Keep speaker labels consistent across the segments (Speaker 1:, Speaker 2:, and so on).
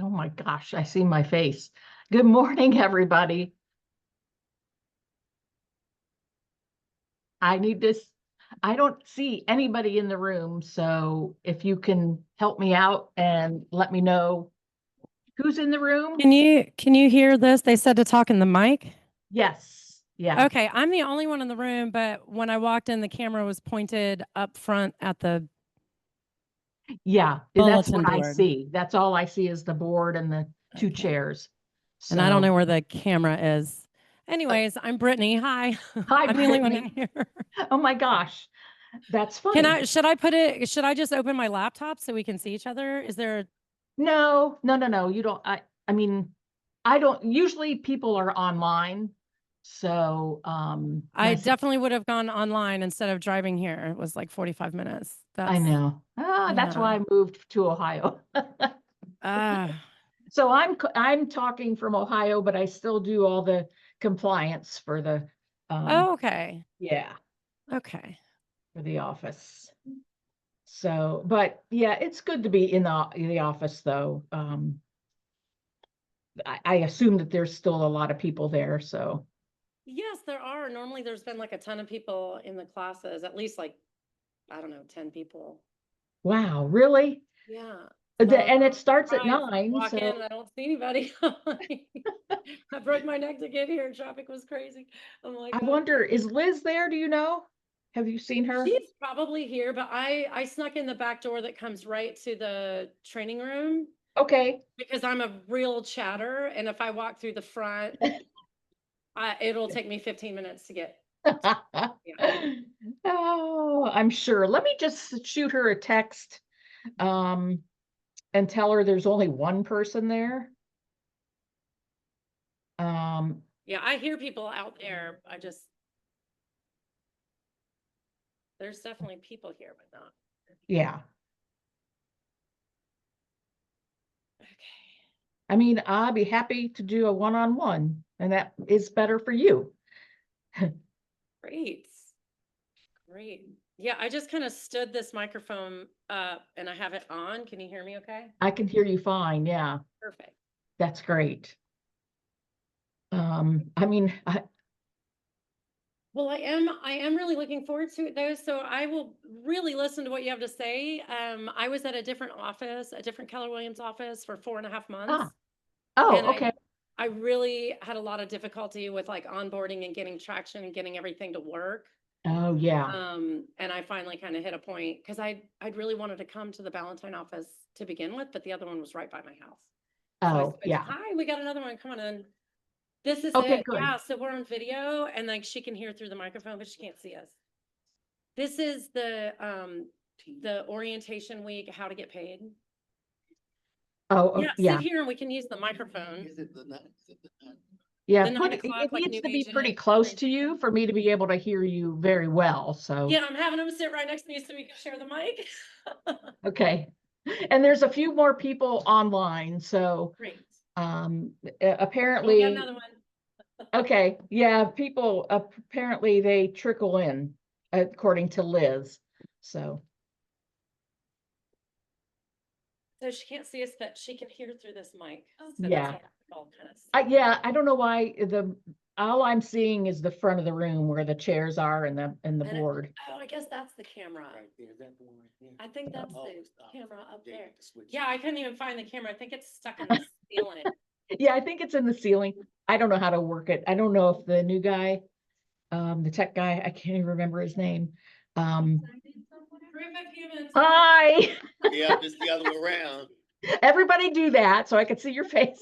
Speaker 1: Oh my gosh, I see my face. Good morning, everybody. I need this. I don't see anybody in the room, so if you can help me out and let me know who's in the room.
Speaker 2: Can you hear this? They said to talk in the mic.
Speaker 1: Yes. Yeah.
Speaker 2: Okay, I'm the only one in the room, but when I walked in, the camera was pointed up front at the
Speaker 1: Yeah. That's
Speaker 2: bulletin
Speaker 1: what I
Speaker 2: board.
Speaker 1: see. That's all I see is the board and the two
Speaker 2: Okay.
Speaker 1: chairs.
Speaker 2: And I don't
Speaker 1: So,
Speaker 2: know where the camera is.
Speaker 1: uh,
Speaker 2: Anyways, I'm Brittany. Hi.
Speaker 1: hi,
Speaker 2: I'm the only one in
Speaker 1: Brittany.
Speaker 2: here.
Speaker 1: Oh my gosh. That's
Speaker 2: Can
Speaker 1: funny.
Speaker 2: I should I just open my laptop so we can see each other? Is there
Speaker 1: No, no, no, no. You don't. I mean, I don't. Usually people are online. So,
Speaker 2: I
Speaker 1: my,
Speaker 2: definitely would have gone online instead of driving here. It was like 45 minutes.
Speaker 1: I
Speaker 2: That's
Speaker 1: know. That's
Speaker 2: yeah.
Speaker 1: why I moved to Ohio.
Speaker 2: Ah.
Speaker 1: So I'm talking from Ohio, but I still do all the compliance for the, um,
Speaker 2: Oh, okay.
Speaker 1: yeah,
Speaker 2: Okay.
Speaker 1: for the office. So, but yeah, it's good to be in the office though. I assume that there's still a lot of people there. So,
Speaker 2: Yes, there are. Normally there's been like a ton of people in the classes, at least like, I don't know, 10 people.
Speaker 1: wow, really?
Speaker 2: Yeah. So I was
Speaker 1: And it starts at
Speaker 2: surprised. I
Speaker 1: 9.
Speaker 2: walk in
Speaker 1: So,
Speaker 2: and I don't see anybody. I broke my neck to get here. Traffic was crazy. I'm like,
Speaker 1: I
Speaker 2: oh.
Speaker 1: wonder, is Liz there? Do you know? Have you seen her?
Speaker 2: She's probably here, but I snuck in the back door that comes right to the training room
Speaker 1: Okay.
Speaker 2: because I'm a real chatter, and if I walk through the front, it'll take me 15 minutes to get. Yeah.
Speaker 1: Oh, I'm sure. Let me just shoot her a text, um, and tell her there's only one person there. Um,
Speaker 2: Yeah, I hear people out there. There's definitely people here, but not.
Speaker 1: yeah.
Speaker 2: Okay.
Speaker 1: I mean, I'll be happy to do a one-on-one, and that is better for you.
Speaker 2: Great. Great. Yeah, I just kind of stood this microphone up and I have it on. Can you hear me okay?
Speaker 1: I can hear you fine. Yeah,
Speaker 2: Perfect.
Speaker 1: that's great. I mean,
Speaker 2: Well, I am really looking forward to it though. So I will really listen to what you have to say. I was at a different office, a different Keller Williams office for 4.5 months.
Speaker 1: ah, oh,
Speaker 2: And
Speaker 1: okay.
Speaker 2: I really had a lot of difficulty with like onboarding and getting traction and getting everything to work.
Speaker 1: Oh, yeah.
Speaker 2: And I finally kind of hit a point because I'd really wanted to come to the Ballantyne office to begin with, but the other one was right by my house. So I
Speaker 1: Oh,
Speaker 2: said,
Speaker 1: yeah.
Speaker 2: hi, we got another one. Come on in. This is
Speaker 1: Okay,
Speaker 2: it.
Speaker 1: good.
Speaker 2: Yeah. So we're on video and like she can hear through the microphone, but she can't see us. This is the orientation week, how to get paid.
Speaker 1: Oh,
Speaker 2: Yeah, sit
Speaker 1: yeah.
Speaker 2: here and we can use the microphone.
Speaker 1: Yeah,
Speaker 2: The nine
Speaker 1: it
Speaker 2: o'clock, like
Speaker 1: needs
Speaker 2: new
Speaker 1: to be pretty
Speaker 2: agent
Speaker 1: close to you
Speaker 2: orientation.
Speaker 1: for me to be able to hear you very well. So,
Speaker 2: Yeah, I'm having them sit right next to me so we can share the mic.
Speaker 1: okay. And there's a few more people online. So,
Speaker 2: Great. Oh, we got
Speaker 1: apparently,
Speaker 2: another one.
Speaker 1: okay. Yeah, people apparently they trickle in according to Liz. So,
Speaker 2: So she can't see us, but she can hear through this mic. So that's
Speaker 1: yeah.
Speaker 2: why we're all kind of.
Speaker 1: Yeah, I don't know why all I'm seeing is the front of the room where the chairs are and the
Speaker 2: And
Speaker 1: board.
Speaker 2: oh, I guess that's the camera.
Speaker 3: Right there, is that the one right there?
Speaker 2: I think that's
Speaker 3: Oh,
Speaker 2: the camera up
Speaker 3: yeah,
Speaker 2: there.
Speaker 3: the switch.
Speaker 2: Yeah, I couldn't even find the camera. I think it's stuck in the ceiling.
Speaker 1: Yeah, I think it's in the ceiling. I don't know how to work it. I don't know if the new guy, the tech guy, I can't even remember his name.
Speaker 2: Terrific humans.
Speaker 1: Hi.
Speaker 3: Yeah, just the other way around.
Speaker 1: Everybody do that so I can see your face.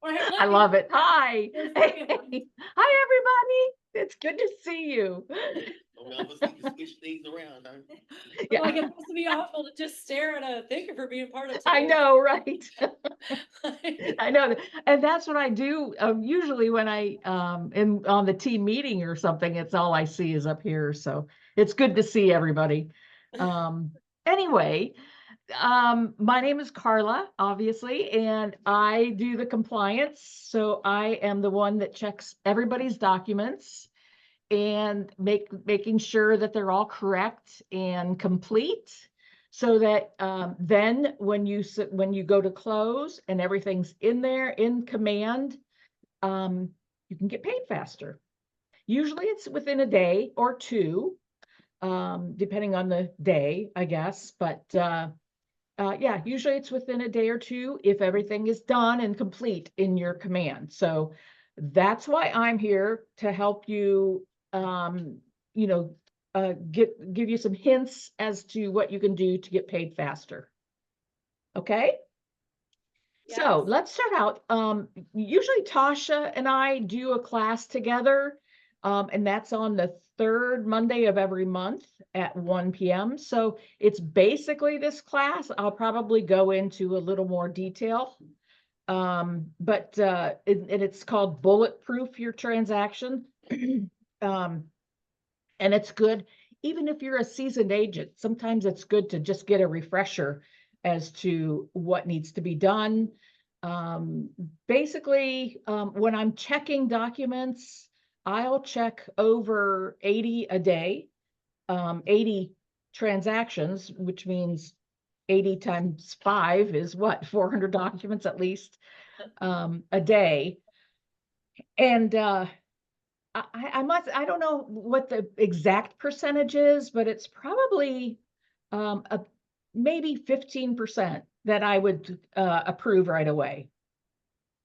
Speaker 1: I love it. Hi. Hey. Hi, everybody. It's good to see you.
Speaker 3: Switch things around, huh?
Speaker 1: Yeah.
Speaker 2: Like, it must be awful to just stare at a, thank you for being part of
Speaker 1: I
Speaker 2: today.
Speaker 1: know, right? I know. And that's what I do. Usually when on the team meeting or something, it's all I see is up here. So it's good to see everybody. Anyway, my name is Carla, obviously, and I do the compliance. So I am the one that checks everybody's documents and making sure that they're all correct and complete. so that then when you go to close and everything's in there in command, you can get paid faster. Usually it's within a day or two, depending on the day, I guess. But yeah, usually it's within a day or two if everything is done and complete in your command. So that's why I'm here to help you, you know, give you some hints as to what you can do to get paid faster. Okay? So
Speaker 2: Yes.
Speaker 1: let's start out. Usually Tasha and I do a class together, and that's on the third Monday of every month at 1 p.m. So it's basically this class. I'll probably go into a little more detail. But it's called Bulletproof Your Transaction. And it's good, even if you're a seasoned agent, sometimes it's good to just get a refresher as to what needs to be done. Basically, when I'm checking documents, I'll check over 80 a day, 80 transactions, which means 80 times 5 is what, 400 documents at least a day. And I don't know what the exact percentage is, but it's probably maybe 15% that I would approve right away.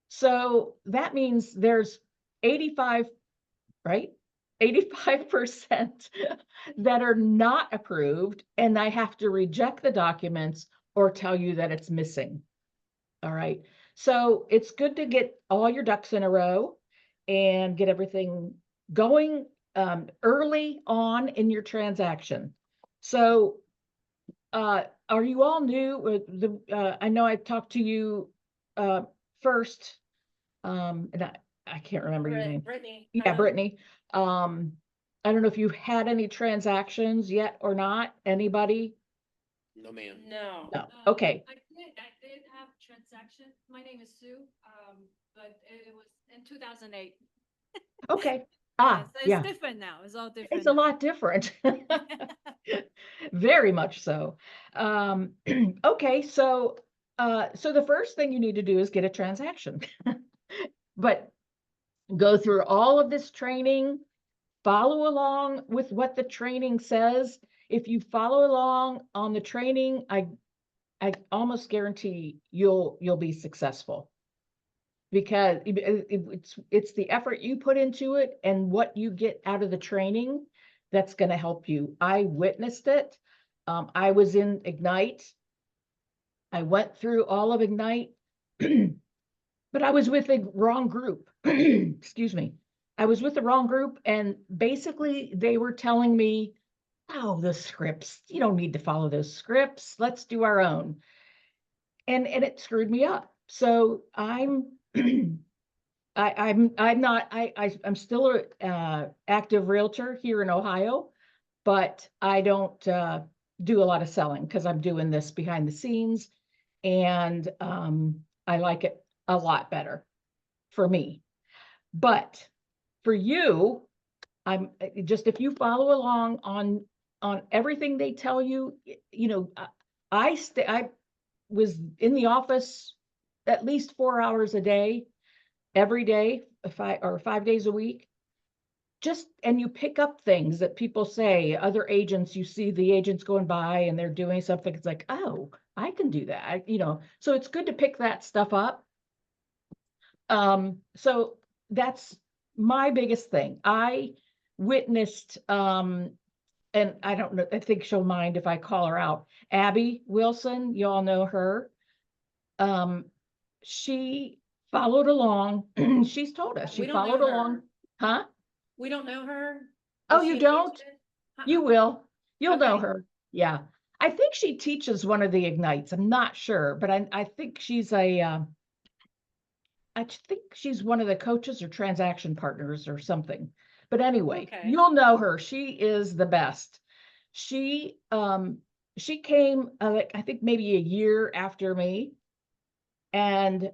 Speaker 1: So that means there's 85, right? 85% that are not approved, and I have to reject the documents or tell you that it's missing. All right. So it's good to get all your ducks in a row and get everything going early on in your transaction. So are you all new? I know I talked to you first, and I can't remember your name.
Speaker 2: Brittany.
Speaker 1: Yeah, Brittany. I don't know if you've had any transactions yet or not. Anybody?
Speaker 3: No, ma'am.
Speaker 2: No.
Speaker 1: No. Okay.
Speaker 4: I did have transaction. My name is Sue, but it was in 2008.
Speaker 1: Okay.
Speaker 4: Yeah, so it's
Speaker 1: Yeah.
Speaker 4: different now. It's all different.
Speaker 1: It's a lot different. Very much so. Okay, so the first thing you need to do is get a transaction. But go through all of this training, follow along with what the training says. If you follow along on the training, I almost guarantee you'll be successful, because it's the effort you put into it and what you get out of the training that's going to help you. I witnessed it. I was in Ignite. I went through all of Ignite, but I was with the wrong group. Excuse me. I was with the wrong group, and basically they were telling me, oh, the scripts, you don't need to follow those scripts. Let's do our own. And it screwed me up. So I'm I'm still a active realtor here in Ohio, but I don't do a lot of selling because I'm doing this behind the scenes, and I like it a lot better for me. But for you, I'm just, if you follow along on everything they tell you, you know, I was in the office at least 4 hours a day, every day, 5 days a week. And you pick up things that people say, other agents, you see the agents going by and they're doing something. It's like, oh, I can do that, you know. So it's good to pick that stuff up. So that's my biggest thing. I witnessed, and I don't know, I think she'll mind if I call her out. Abby Wilson, you all know her. She followed along. She's told us
Speaker 2: We
Speaker 1: she
Speaker 2: don't know
Speaker 1: followed
Speaker 2: her.
Speaker 1: along. Huh?
Speaker 2: We don't know her.
Speaker 1: Oh,
Speaker 2: Is
Speaker 1: you
Speaker 2: she an
Speaker 1: don't?
Speaker 2: agent?
Speaker 1: You will. You'll know
Speaker 2: Okay.
Speaker 1: her. Yeah. I think she teaches one of the Ignites. I'm not sure, but I think she's I think she's one of the coaches or transaction partners or something. But anyway,
Speaker 2: Okay.
Speaker 1: you'll know her. She is the best. She came I think maybe a year after me, and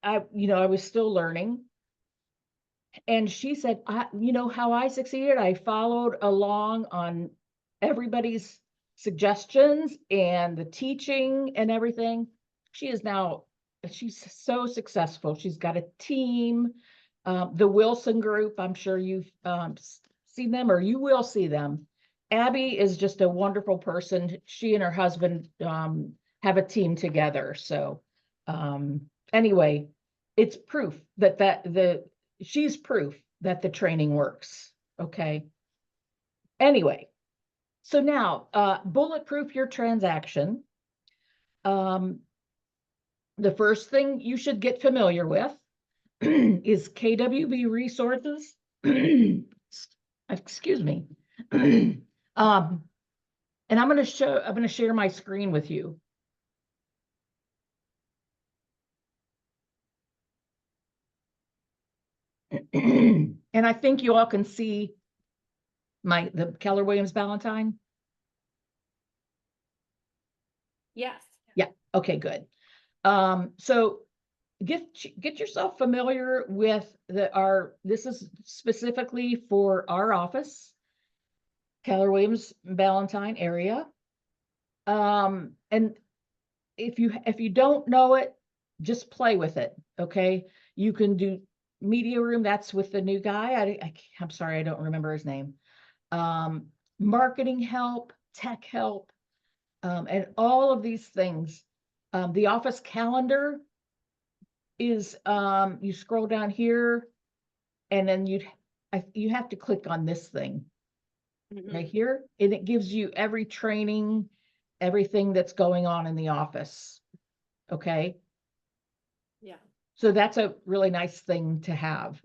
Speaker 1: I was still learning. And she said, you know how I succeeded? I followed along on everybody's suggestions and the teaching and everything. She's so successful. She's got a team. The Wilson Group, I'm sure you've seen them, or you will see them. Abby is just a wonderful person. She and her husband have a team together. So anyway, it's proof she's proof that the training works. Okay. Anyway, so now bulletproof your transaction. The first thing you should get familiar with is KWB resources. Excuse me. And I'm going to share my screen with you. And I think you all can see the Keller Williams Ballantine.
Speaker 2: Yes.
Speaker 1: Yeah. Okay, good. So get yourself familiar with this is specifically for our office, Keller Williams Ballantine area. And if you don't know it, just play with it. Okay. You can do media room. That's with the new guy. I'm sorry, I don't remember his name. Marketing help, tech help, and all of these things. The office calendar is, you scroll down here and then you have to click on this thing right here, and it gives you every training, everything that's going on in the office. Okay.
Speaker 2: Yeah.
Speaker 1: So that's a really nice thing to have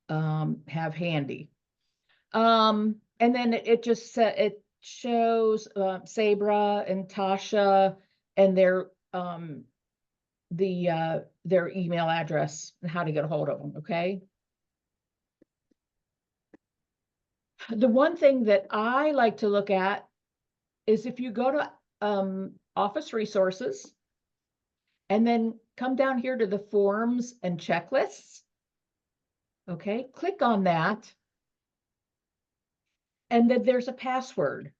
Speaker 1: handy. And then it shows Sabra and Tasha and their email address and how to get a hold of them. Okay. The one thing that I like to look at is if you go to office resources and then come down here to the forms and checklists. Okay, click on that. And then there's a password.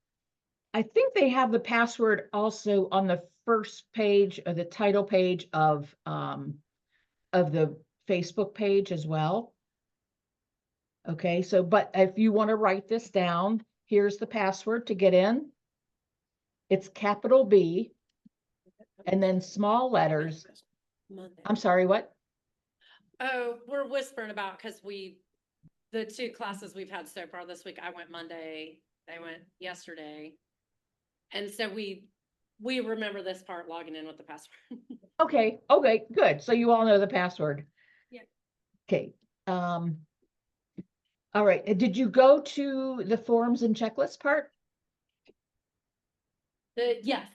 Speaker 1: I think they have the password also on the first page or the title page of the Facebook page as well. Okay, so, but if you want to write this down, here's the password to get in. It's capital B and then small letters.
Speaker 2: Monday.
Speaker 1: I'm sorry, what?
Speaker 2: Oh, we're whispering about because the two classes we've had so far this week, I went Monday, they went yesterday. And so we remember this part, logging in with the password.
Speaker 1: Okay, good. So you all know the password.
Speaker 2: Yeah.
Speaker 1: Okay. All right. Did you go to the forms and checklist part?
Speaker 2: Yes.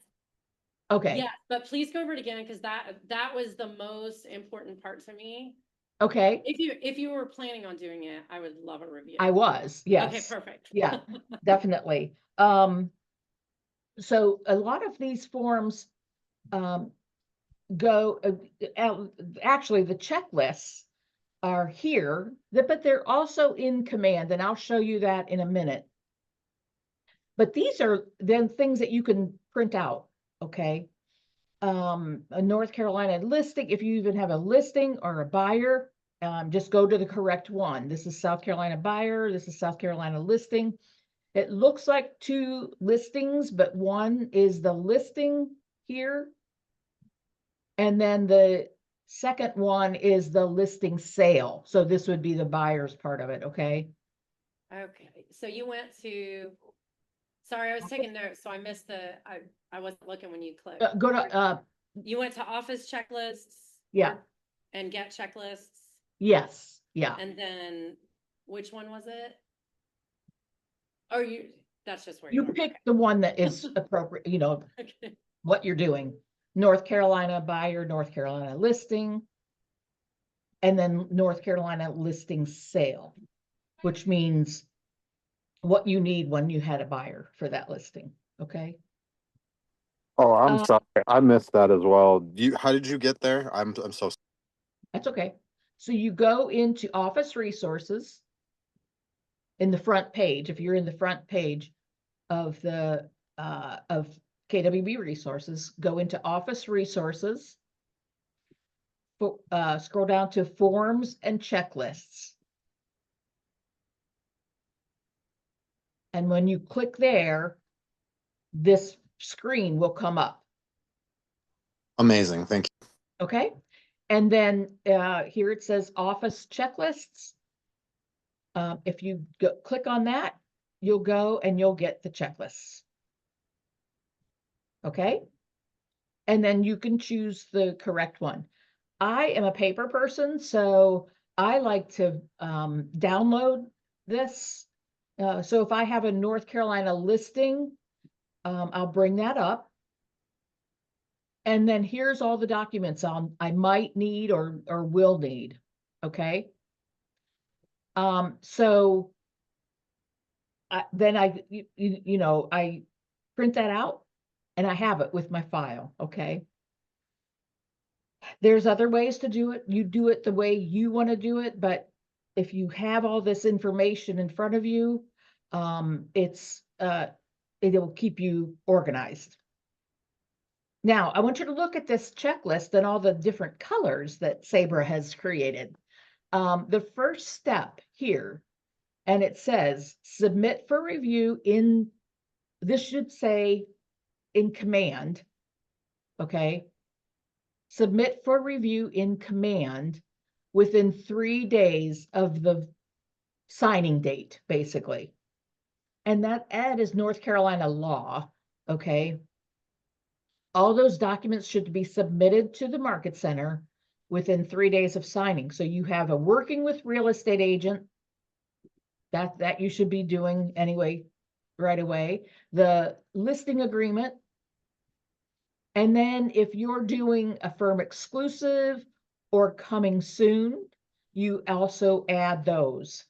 Speaker 1: Okay.
Speaker 2: Yeah, but please go over it again because that was the most important part to me.
Speaker 1: Okay.
Speaker 2: If you were planning on doing it, I would love a review.
Speaker 1: I was, yes.
Speaker 2: Okay, perfect.
Speaker 1: Yeah, definitely. So a lot of these forms go, actually the checklists are here, but they're also in command, and I'll show you that in a minute. But these are then things that you can print out, okay? A North Carolina listing, if you even have a listing or a buyer, just go to the correct one. This is South Carolina buyer, this is South Carolina listing. It looks like two listings, but one is the listing here. And then the second one is the listing sale. So this would be the buyer's part of it, okay?
Speaker 2: Okay, so you went to, sorry, I was taking notes, so I missed I wasn't looking when you clicked.
Speaker 1: Go to,
Speaker 2: You went to office checklists?
Speaker 1: yeah.
Speaker 2: And get checklists?
Speaker 1: Yes, yeah.
Speaker 2: And then, which one was it? Or that's just where
Speaker 1: You
Speaker 2: are.
Speaker 1: pick the one that is appropriate,
Speaker 2: Okay.
Speaker 1: what you're doing. North Carolina buyer, North Carolina listing, and then North Carolina listing sale, which means what you need when you had a buyer for that listing, okay?
Speaker 5: Oh, I'm sorry. I missed that as well. How did you get there? I'm so
Speaker 1: That's okay. So you go into office resources in the front page. If you're in the front page of the of KWB resources, go into Office Resources, scroll down to Forms and Checklists. And when you click there, this screen will come up.
Speaker 5: Amazing. Thank you.
Speaker 1: Okay. And then here it says Office Checklists. If you click on that, you'll go and you'll get the checklists. Okay. And then you can choose the correct one. I am a paper person, so I like to download this. So if I have a North Carolina listing, I'll bring that up. And then here's all the documents I might need or will need. Okay. So then I print that out and I have it with my file. Okay. There's other ways to do it. You do it the way you want to do it, but if you have all this information in front of you, it'll keep you organized. Now, I want you to look at this checklist and all the different colors that Sabra has created. The first step here, and it says submit for review this should say in command, okay? Submit for review in command within 3 days of the signing date, basically. And that is North Carolina law, okay? All those documents should be submitted to the Market Center within 3 days of signing. So you have a working with real estate agent that you should be doing anyway, right away. The listing agreement. And then if you're doing a firm exclusive or coming soon, you also add those.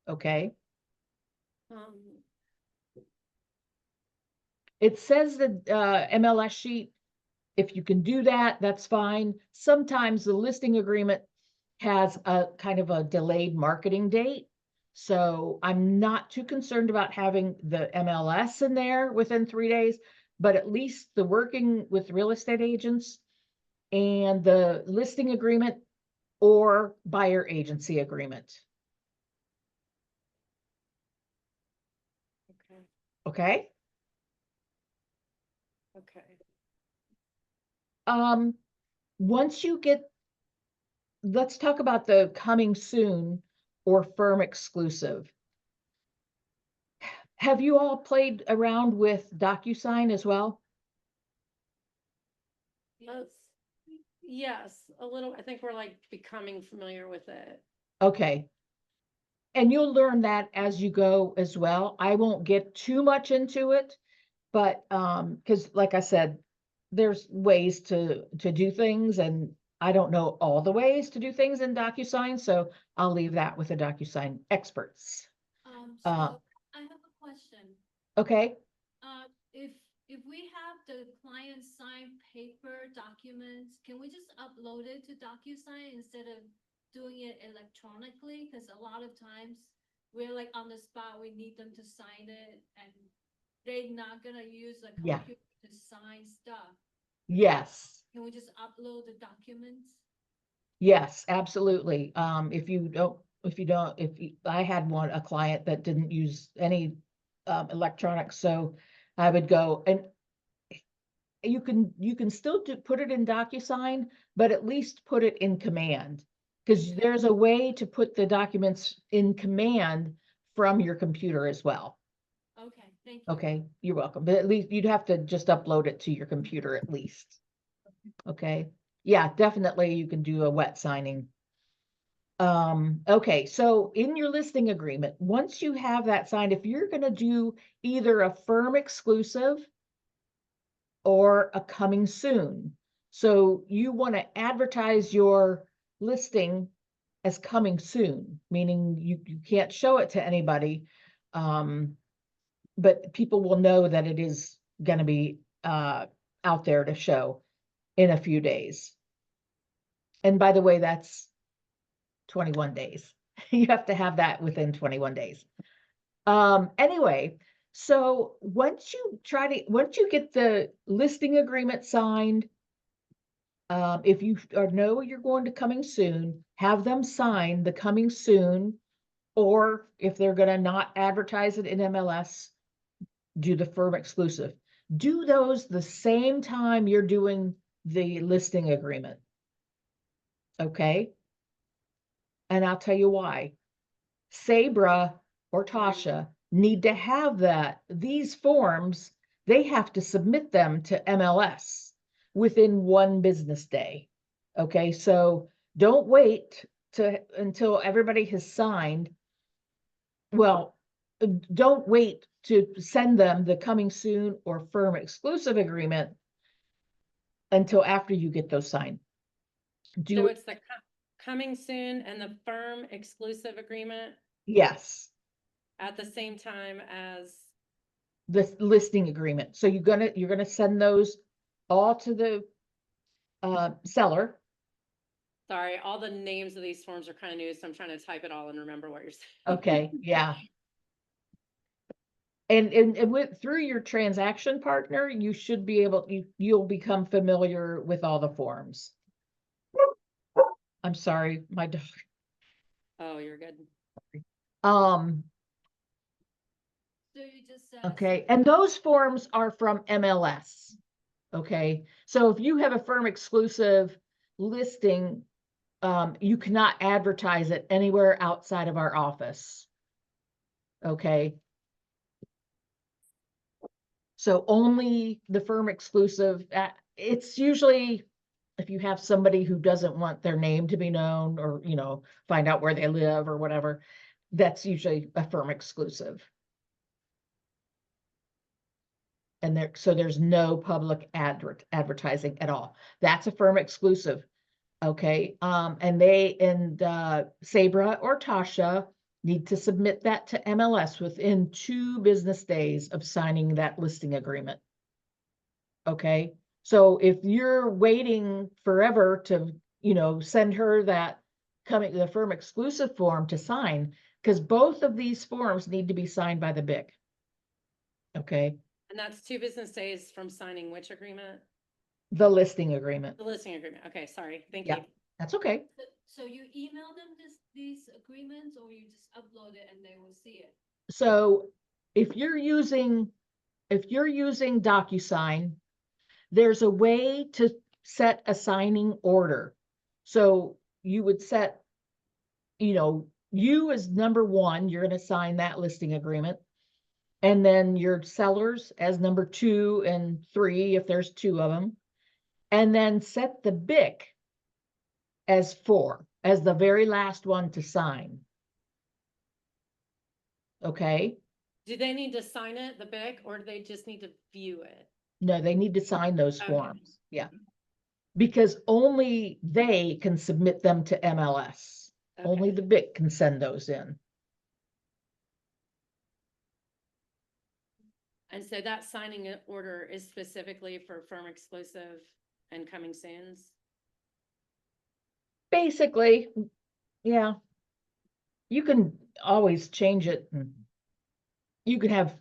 Speaker 1: Okay. It says the MLS sheet. If you can do that, that's fine. Sometimes the listing agreement has a kind of a delayed marketing date. So I'm not too concerned about having the MLS in there within 3 days, but at least the working with real estate agents and the listing agreement or buyer agency agreement.
Speaker 2: Okay.
Speaker 1: Okay.
Speaker 2: Okay.
Speaker 1: Once you get, let's talk about the coming soon or firm exclusive. Have you all played around with DocuSign as well?
Speaker 2: Yes, a little. I think we're like becoming familiar with it.
Speaker 1: Okay. And you'll learn that as you go as well. I won't get too much into it, but because like I said, there's ways to do things, and I don't know all the ways to do things in DocuSign, so I'll leave that with the DocuSign experts.
Speaker 4: So I have a question.
Speaker 1: Okay.
Speaker 4: If we have the client sign paper documents, can we just upload it to DocuSign instead of doing it electronically? Because a lot of times we're like on the spot, we need them to sign it, and they're not gonna use a
Speaker 1: Yeah.
Speaker 4: computer to sign stuff.
Speaker 1: Yes.
Speaker 4: Can we just upload the documents?
Speaker 1: Yes, absolutely. I had a client that didn't use any electronics, so I would go and you can still put it in DocuSign, but at least put it in command, because there's a way to put the documents in command from your computer as well.
Speaker 4: Okay, thank you.
Speaker 1: Okay, you're welcome. But at least you'd have to just upload it to your computer at least. Okay. Yeah, definitely you can do a wet signing. Okay, so in your listing agreement, once you have that signed, if you're going to do either a firm exclusive or a coming soon, so you want to advertise your listing as coming soon, meaning you can't show it to anybody, but people will know that it is going to be out there to show in a few days. And by the way, that's 21 days. You have to have that within 21 days. Anyway, So once you get the listing agreement signed, if you know you're going to coming soon, have them sign the coming soon, or if they're gonna not advertise it in MLS, do the firm exclusive. Do those the same time you're doing the listing agreement. Okay? And I'll tell you why. Sabra or Tasha need to have these forms, they have to submit them to MLS within 1 business day. Okay, so don't wait until everybody has signed. Well, don't wait to send them the coming soon or firm exclusive agreement until after you get those signed.
Speaker 2: So
Speaker 1: Do
Speaker 2: it's the coming soon and the firm exclusive agreement
Speaker 1: yes,
Speaker 2: at the same time as,
Speaker 1: the listing agreement. So you're gonna send those all to the seller.
Speaker 2: sorry, all the names of these forms are kind of new, so I'm trying to type it all and remember what you're saying.
Speaker 1: Okay, yeah. And through your transaction partner, you should be you'll become familiar with all the forms. I'm sorry, my dog.
Speaker 2: Oh, you're good.
Speaker 1: Um,
Speaker 4: So you just said.
Speaker 1: okay, and those forms are from MLS. Okay, so if you have a firm exclusive listing, you cannot advertise it anywhere outside of our office. Okay. So only the firm exclusive, it's usually if you have somebody who doesn't want their name to be known or, find out where they live or whatever, that's usually a firm exclusive. And so there's no public advertising at all. That's a firm exclusive. Okay, and Sabra or Tasha need to submit that to MLS within 2 business days of signing that listing agreement. Okay, so if you're waiting forever to, send her the firm exclusive form to sign, because both of these forms need to be signed by the BIC. Okay,
Speaker 2: And that's 2 business days from signing which agreement?
Speaker 1: the listing agreement.
Speaker 2: The listing agreement. Okay, sorry. Thank
Speaker 1: Yeah.
Speaker 2: you.
Speaker 1: That's okay.
Speaker 4: So you email them these agreements, or you just upload it and they will see it?
Speaker 1: So if you're using DocuSign, there's a way to set a signing order. So you would set, you as number 1, you're going to sign that listing agreement. And then your sellers as number 2 and 3, if there's 2 of them. And then set the BIC as 4, as the very last one to sign. Okay?
Speaker 2: Do they need to sign it, the BIC, or do they just need to view it?
Speaker 1: No, they need to sign those
Speaker 2: Okay.
Speaker 1: forms. Yeah. Because only they can submit them to MLS. Only
Speaker 2: Okay.
Speaker 1: the BIC can send those in.
Speaker 2: And so that signing order is specifically for firm exclusive and coming soons?
Speaker 1: Basically, yeah. You can always change it. You could have,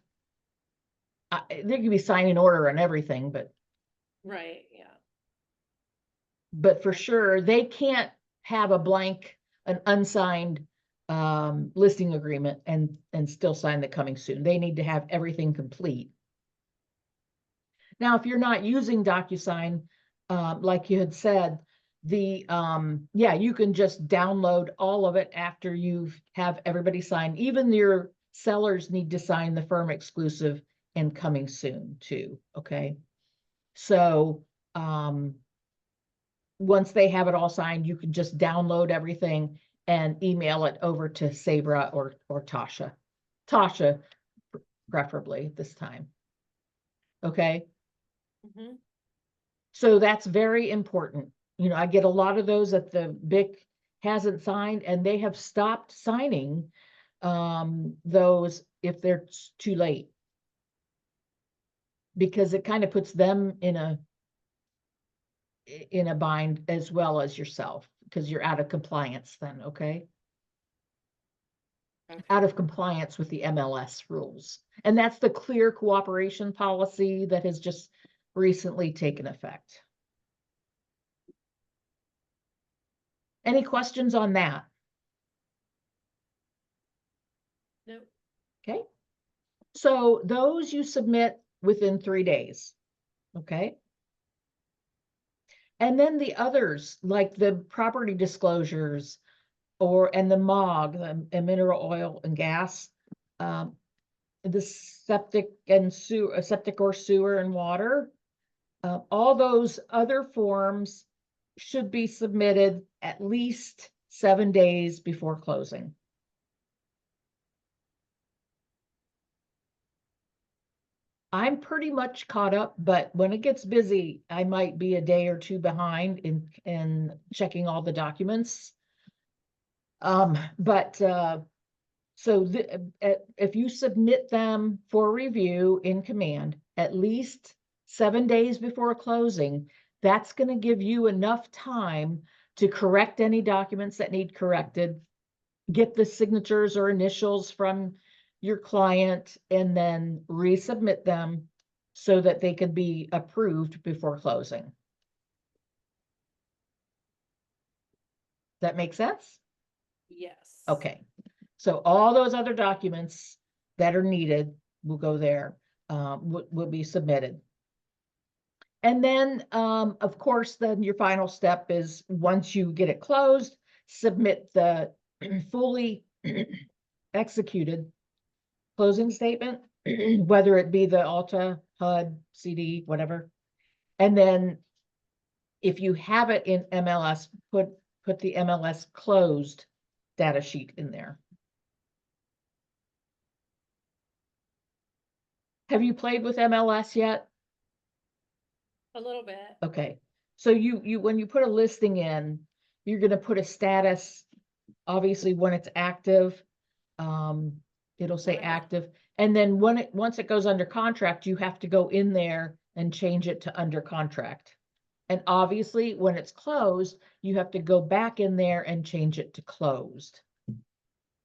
Speaker 1: there could be signing order and everything, but
Speaker 2: Right, yeah.
Speaker 1: for sure, they can't have an unsigned listing agreement and still sign the coming soon. They need to have everything complete. Now, if you're not using DocuSign, like you had said, you can just download all of it after have everybody sign. Even your sellers need to sign the firm exclusive and coming soon too. Okay. So, once they have it all signed, you can just download everything and email it over to Sabra or Tasha. Tasha, preferably this time. Okay.
Speaker 2: Mm-hmm.
Speaker 1: So that's very important. I get a lot of those that the BIC hasn't signed, and they have stopped signing those if they're too late, because it kind of puts them in a bind as well as yourself, because you're out of compliance then. Okay.
Speaker 2: Okay.
Speaker 1: out of compliance with the MLS rules. And that's the clear cooperation policy that has just recently taken effect. Any questions on that?
Speaker 2: Nope.
Speaker 1: Okay. So those you submit within 3 days. Okay. And then the others, like the property disclosures and the MOG, the mineral oil and gas, the septic and sewer, septic or sewer and water, all those other forms should be submitted at least 7 days before closing. I'm pretty much caught up, but when it gets busy, I might be a day or two behind in checking all the documents. So if you submit them for review in command at least 7 days before closing, that's going to give you enough time to correct any documents that need corrected, get the signatures or initials from your client, and then resubmit them so that they can be approved before closing. That make sense?
Speaker 2: Yes.
Speaker 1: Okay. So all those other documents that are needed will go there, will be submitted. And then, of course, then your final step is once you get it closed, submit the fully executed closing statement, whether it be the Alta, HUD, CD, whatever. And then if you have it in MLS, put the MLS closed data sheet in there. Have you played with MLS yet?
Speaker 2: A little bit.
Speaker 1: Okay, so you when you put a listing in, you're gonna put a status, obviously when it's active, it'll say
Speaker 2: Right.
Speaker 1: active, and then once it goes under contract, you have to go in there and change it to under contract. And obviously, when it's closed, you have to go back in there and change it to closed.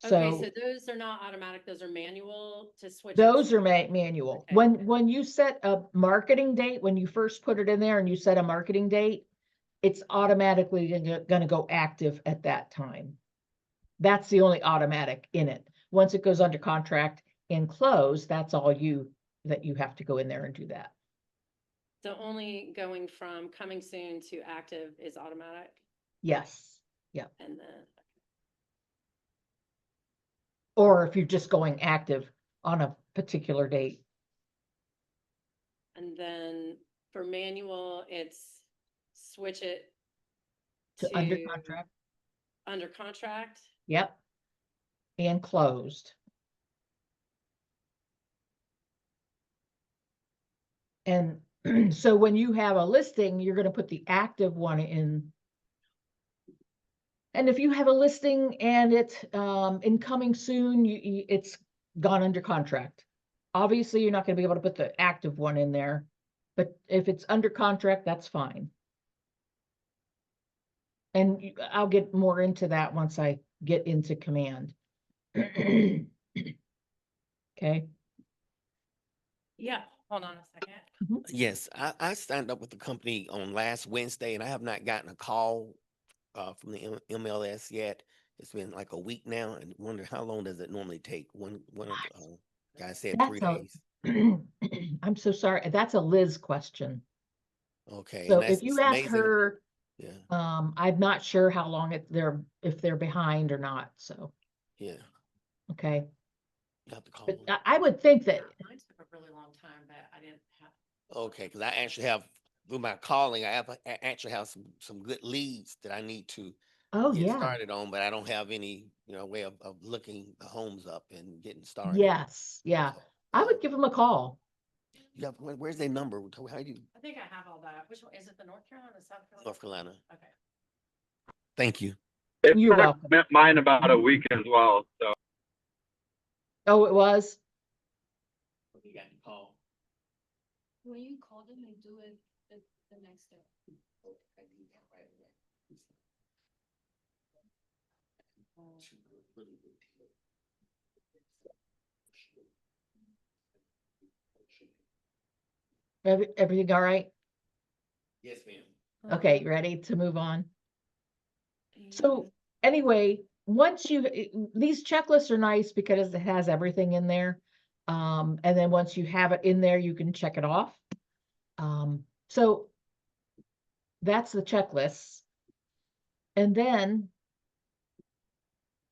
Speaker 2: Okay,
Speaker 1: So
Speaker 2: so those are not automatic, those are manual to switch.
Speaker 1: those are manual.
Speaker 2: Okay.
Speaker 1: When you set a marketing date, when you first put it in there and you set a marketing date, it's automatically gonna go active at that time. That's the only automatic in it. Once it goes under contract and close, that's all that you have to go in there and do that.
Speaker 2: So only going from coming soon to active is automatic,
Speaker 1: Yes, yeah.
Speaker 2: and then,
Speaker 1: Or if you're just going active on a particular date.
Speaker 2: and then for manual, it's switch it
Speaker 1: To under contract,
Speaker 2: under contract.
Speaker 1: yep. And closed. And so when you have a listing, you're gonna put the active one in. And if you have a listing and it's incoming soon, it's gone under contract. Obviously, you're not gonna be able to put the active one in there, but if it's under contract, that's fine. And I'll get more into that once I get into command. Okay.
Speaker 2: Yeah, hold on a second.
Speaker 3: Yes, I signed up with the company on last Wednesday and I have not gotten a call from the MLS yet. It's been like a week now and wonder how long does it normally take? One of the guys said 3
Speaker 1: That's
Speaker 3: days.
Speaker 1: I'm so sorry. That's a Liz question.
Speaker 3: Okay,
Speaker 1: So
Speaker 3: and
Speaker 1: if you
Speaker 3: it's
Speaker 1: ask
Speaker 3: amazing.
Speaker 1: her,
Speaker 3: Yeah,
Speaker 1: I'm not sure how long if they're behind or not. So,
Speaker 3: yeah.
Speaker 1: okay.
Speaker 3: You have to call
Speaker 1: But
Speaker 3: them.
Speaker 1: I would think that,
Speaker 2: Mine took a really long time, but I didn't have.
Speaker 3: Okay, because I actually have through my calling, I actually have some good leads that I need to
Speaker 1: oh
Speaker 3: get
Speaker 1: yeah,
Speaker 3: started on, but I don't have any, way of looking the homes up and getting started.
Speaker 1: yes, yeah.
Speaker 3: So,
Speaker 1: I would give them a call.
Speaker 3: you have, where's their number? How do you,
Speaker 2: I think I have all that. Which one, is it the North Carolina, South Carolina?
Speaker 3: North Carolina?
Speaker 2: Okay.
Speaker 3: Thank you.
Speaker 6: It
Speaker 1: You're
Speaker 6: took
Speaker 1: welcome.
Speaker 6: mine about a week as well. So
Speaker 1: Oh, it was?
Speaker 3: You got to call.
Speaker 4: When you call them and do it the next day.
Speaker 1: Everything all right?
Speaker 3: Yes, ma'am.
Speaker 1: Okay, you ready to move on? So anyway, once you, these checklists are nice because it has everything in there. And then once you have it in there, you can check it off. So that's the checklist. And then,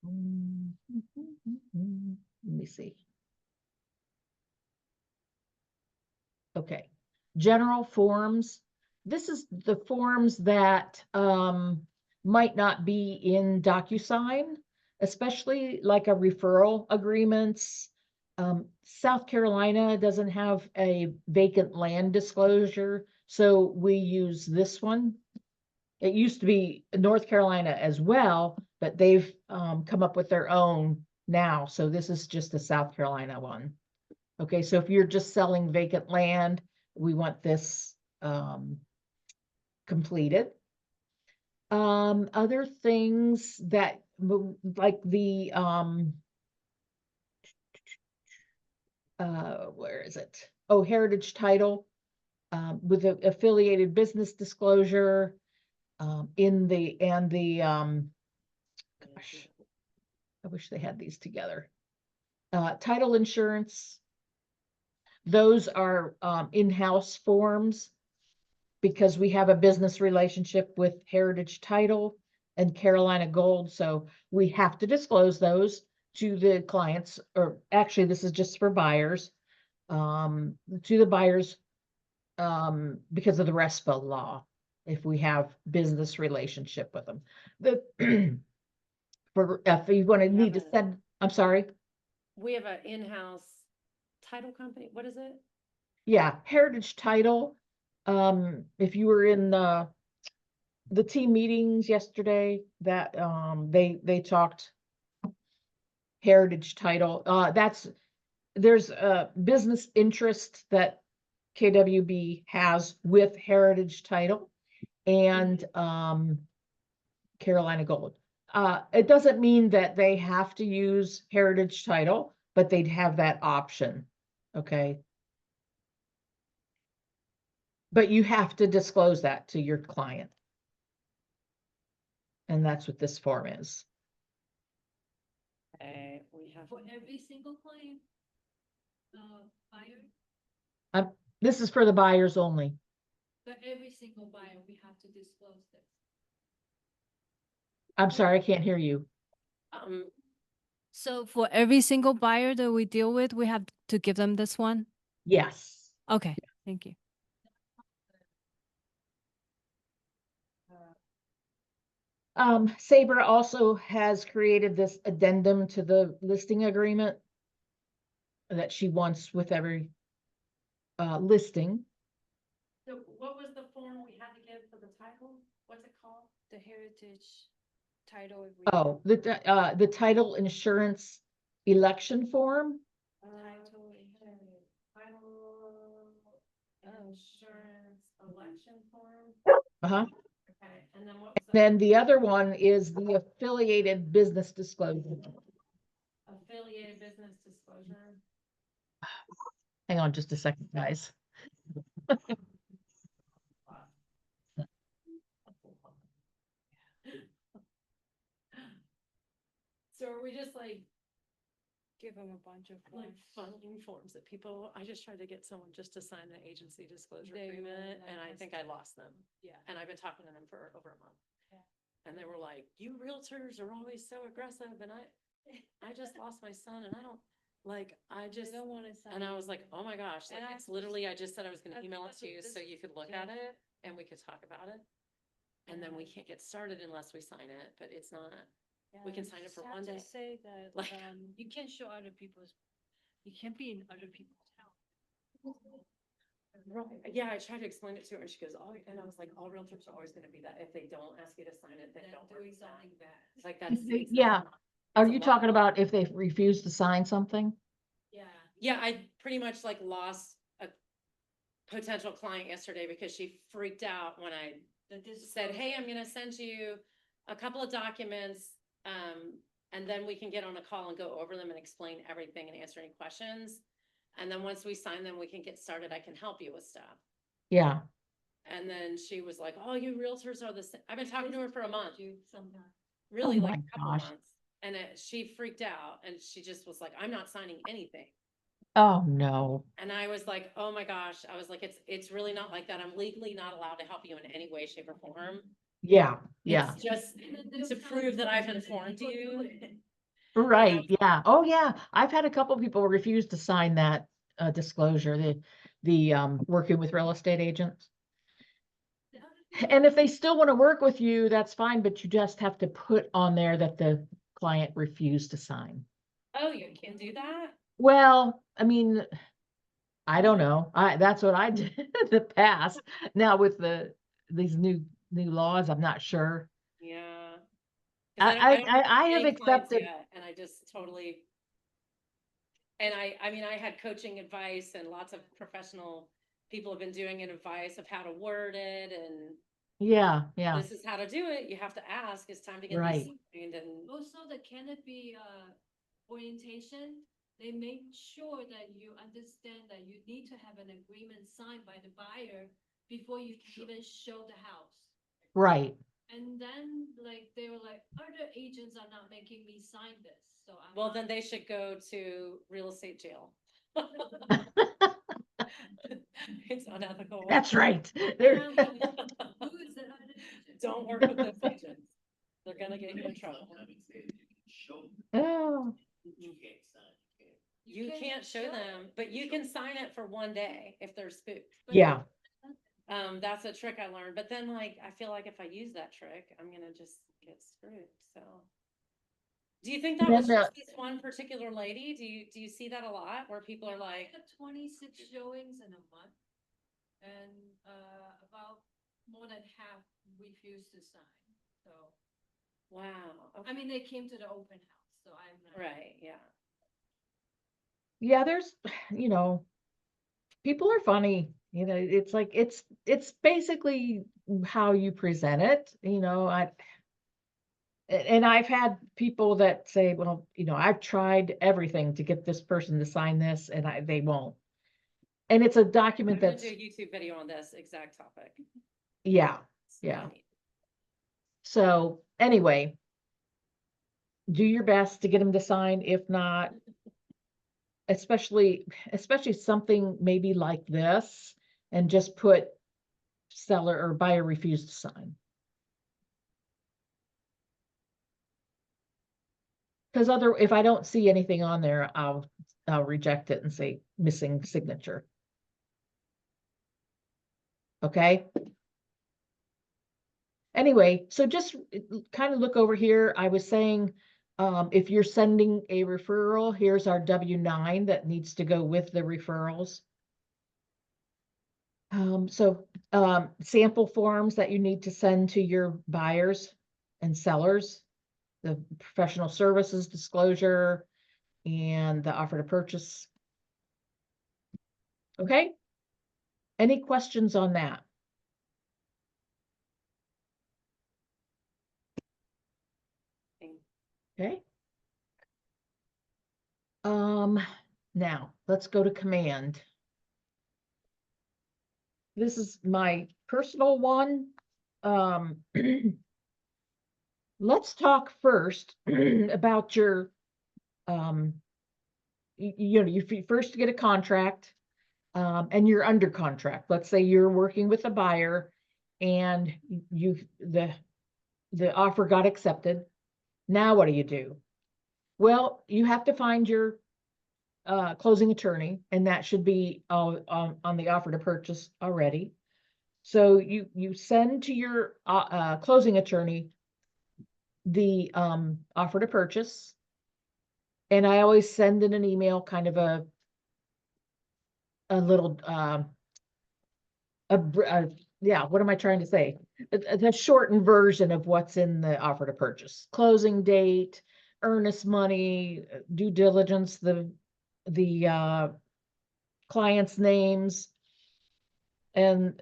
Speaker 1: let me see. Okay, general forms. This is the forms that might not be in DocuSign, especially like a referral agreements. South Carolina doesn't have a vacant land disclosure, so we use this one. It used to be North Carolina as well, but they've come up with their own now. So this is just the South Carolina one. Okay, so if you're just selling vacant land, we want this completed. Other things that like the where is it? Oh, heritage title with the affiliated business disclosure in the gosh, I wish they had these together. Title insurance. Those are in-house forms because we have a business relationship with Heritage Title and Carolina Gold. So we have to disclose those to the clients, or actually this is just for buyers, to the buyers because of the RESPA law, if we have business relationship with them. The for if you want to need to send, I'm sorry.
Speaker 2: We have an in-house title company. What is it?
Speaker 1: Yeah, Heritage Title. If you were in the team meetings yesterday, that they talked Heritage Title. There's a business interest that KWB has with Heritage Title and Carolina Gold. It doesn't mean that they have to use Heritage Title, but they'd have that option. Okay. But you have to disclose that to your client. And that's what this form is.
Speaker 2: Okay, we have.
Speaker 4: For every single client, buyer,
Speaker 1: This is for the buyers only.
Speaker 4: for every single buyer, we have to disclose this.
Speaker 1: I'm sorry, I can't hear you.
Speaker 7: So for every single buyer that we deal with, we have to give them this one?
Speaker 1: Yes.
Speaker 7: Okay, thank you.
Speaker 1: Sabre also has created this addendum to the listing agreement that she wants with every listing.
Speaker 2: So what was the form we had to give for the title? What's it called?
Speaker 7: The heritage title.
Speaker 1: Oh, the title insurance election form.
Speaker 2: Title insurance election form.
Speaker 1: Uh-huh.
Speaker 2: Okay, and then what was the
Speaker 1: Then the other one is the affiliated business disclosure.
Speaker 2: affiliated business disclosure?
Speaker 1: Hang on just a second, guys.
Speaker 2: So are we just like
Speaker 7: Give them a bunch of
Speaker 2: funneling forms that people, I just tried to get someone just to sign the agency disclosure
Speaker 7: They will
Speaker 2: agreement, and I
Speaker 7: not
Speaker 2: think I lost them.
Speaker 7: Yeah.
Speaker 2: And I've been talking to them for over a month.
Speaker 7: Yeah.
Speaker 2: And they were like, you realtors are always so aggressive, and I just lost my son, and I don't, like, I just,
Speaker 7: don't want to sign.
Speaker 2: and I was like, oh my gosh, like,
Speaker 7: And
Speaker 2: it's literally, I just said I was gonna
Speaker 7: That's-
Speaker 2: email it
Speaker 7: that's
Speaker 2: to
Speaker 7: what
Speaker 2: you
Speaker 7: this-
Speaker 2: so you could look
Speaker 7: yeah.
Speaker 2: at it, and we could talk about it. And then we can't get started unless we sign it, but it's not, we can sign it for one day.
Speaker 7: Say that,
Speaker 2: Like-
Speaker 7: you can't show other people's, you can't be in other people's town.
Speaker 2: Right, yeah, I tried to explain it to her, and she goes, oh, and I was like, all realtors are always gonna be that, if they don't ask you to sign it, they
Speaker 4: Then
Speaker 2: don't.
Speaker 4: doing
Speaker 2: work that.
Speaker 4: something bad.
Speaker 2: Like, that's. it's
Speaker 1: Yeah.
Speaker 2: not-
Speaker 1: Are
Speaker 2: it's a
Speaker 1: you
Speaker 2: lot.
Speaker 1: talking about if they refuse to sign something?
Speaker 4: Yeah.
Speaker 2: Yeah, I pretty much like lost a potential client yesterday because she freaked out when I said, hey, I'm gonna send you a couple of documents. And then we can get on a call and go over them and explain everything and answer any questions. And then once we sign them, we can get started. I can help you with stuff.
Speaker 1: Yeah.
Speaker 2: And then she was like, oh, you realtors are the same. I've been talking to her for a month,
Speaker 4: You sometimes.
Speaker 2: really
Speaker 1: Oh
Speaker 2: like
Speaker 1: my
Speaker 2: a couple
Speaker 1: gosh.
Speaker 2: months. And she freaked out and she just was like, I'm not signing anything.
Speaker 1: Oh, no.
Speaker 2: And I was like, oh my gosh. I was like, it's really not like that. I'm legally not allowed to help you in any way, shape, or form.
Speaker 1: Yeah. Yeah.
Speaker 2: It's just to prove that I've informed you.
Speaker 1: Right. Yeah. Oh, yeah. I've had a couple people refuse to sign that disclosure, the working with real estate agents. And if they still want to work with you, that's fine, but you just have to put on there that the client refused to sign.
Speaker 2: Oh, you can do that?
Speaker 1: Well, I mean, I don't know. That's what I did in the past. Now with these new laws, I'm not sure.
Speaker 2: Yeah. 'Cause
Speaker 1: I
Speaker 2: don't
Speaker 1: I have
Speaker 2: any clients
Speaker 1: accepted.
Speaker 2: yet, and I just totally. And I mean, I had coaching advice and lots of professional people have been doing an advice of how to word it and
Speaker 1: Yeah, yeah,
Speaker 2: this is how to do it. You have to ask, it's time to get
Speaker 1: right.
Speaker 2: these signed and
Speaker 4: Also, the canopy orientation, they make sure that you understand that you need to have an agreement signed by the buyer before you can even show the house.
Speaker 1: Right.
Speaker 4: And then like they were like, other agents are not making me sign this, so I'm
Speaker 2: well,
Speaker 4: not-
Speaker 2: then they should go to real estate jail. It's unethical.
Speaker 1: That's right.
Speaker 4: And
Speaker 1: There.
Speaker 4: I'm like, who is the other agent?
Speaker 2: Don't work with those agents. They're gonna get you in trouble.
Speaker 1: Oh,
Speaker 2: You can't show them, but you can sign it for one day if they're spooked.
Speaker 4: But
Speaker 1: yeah.
Speaker 2: That's a trick I learned, but then like, I feel like if I use that trick, I'm gonna just get screwed, so. Do you think that
Speaker 1: Then
Speaker 2: was just this one particular lady? Do you see that a lot where people are
Speaker 4: I
Speaker 2: like,
Speaker 4: had 26 showings in a month, and about more than half refused to sign. So
Speaker 2: wow,
Speaker 4: I mean, they came to the open house, so I'm not.
Speaker 2: right, yeah.
Speaker 1: Yeah, there's, people are funny. It's like it's basically how you present it, and I've had people that say, well, I've tried everything to get this person to sign this and they won't. And it's a
Speaker 2: I'm
Speaker 1: document
Speaker 2: gonna
Speaker 1: that's,
Speaker 2: do a YouTube video on this exact topic.
Speaker 1: yeah.
Speaker 2: It's
Speaker 1: Yeah.
Speaker 2: funny.
Speaker 1: So anyway, do your best to get them to sign. If not, especially something maybe like this, and just put seller or buyer refused to sign. Because if I don't see anything on there, I'll reject it and say missing signature. Okay. Anyway, so just kind of look over here. I was saying, if you're sending a referral, here's our W-9 that needs to go with the referrals. Sample forms that you need to send to your buyers and sellers, the professional services disclosure and the offer to purchase. Okay. Any questions on that? Okay. Now let's go to command. This is my personal one. Let's talk first about your, you first get a contract, and you're under contract. Let's say you're working with a buyer and the offer got accepted. Now what do? Well, you have to find your closing attorney, and that should be on the offer to purchase already. So you send to your closing attorney the offer to purchase, and I always send in an email, kind of a little yeah, what am I trying to say? The shortened version of what's in the offer to purchase: closing date, earnest money, due diligence, the client's names, and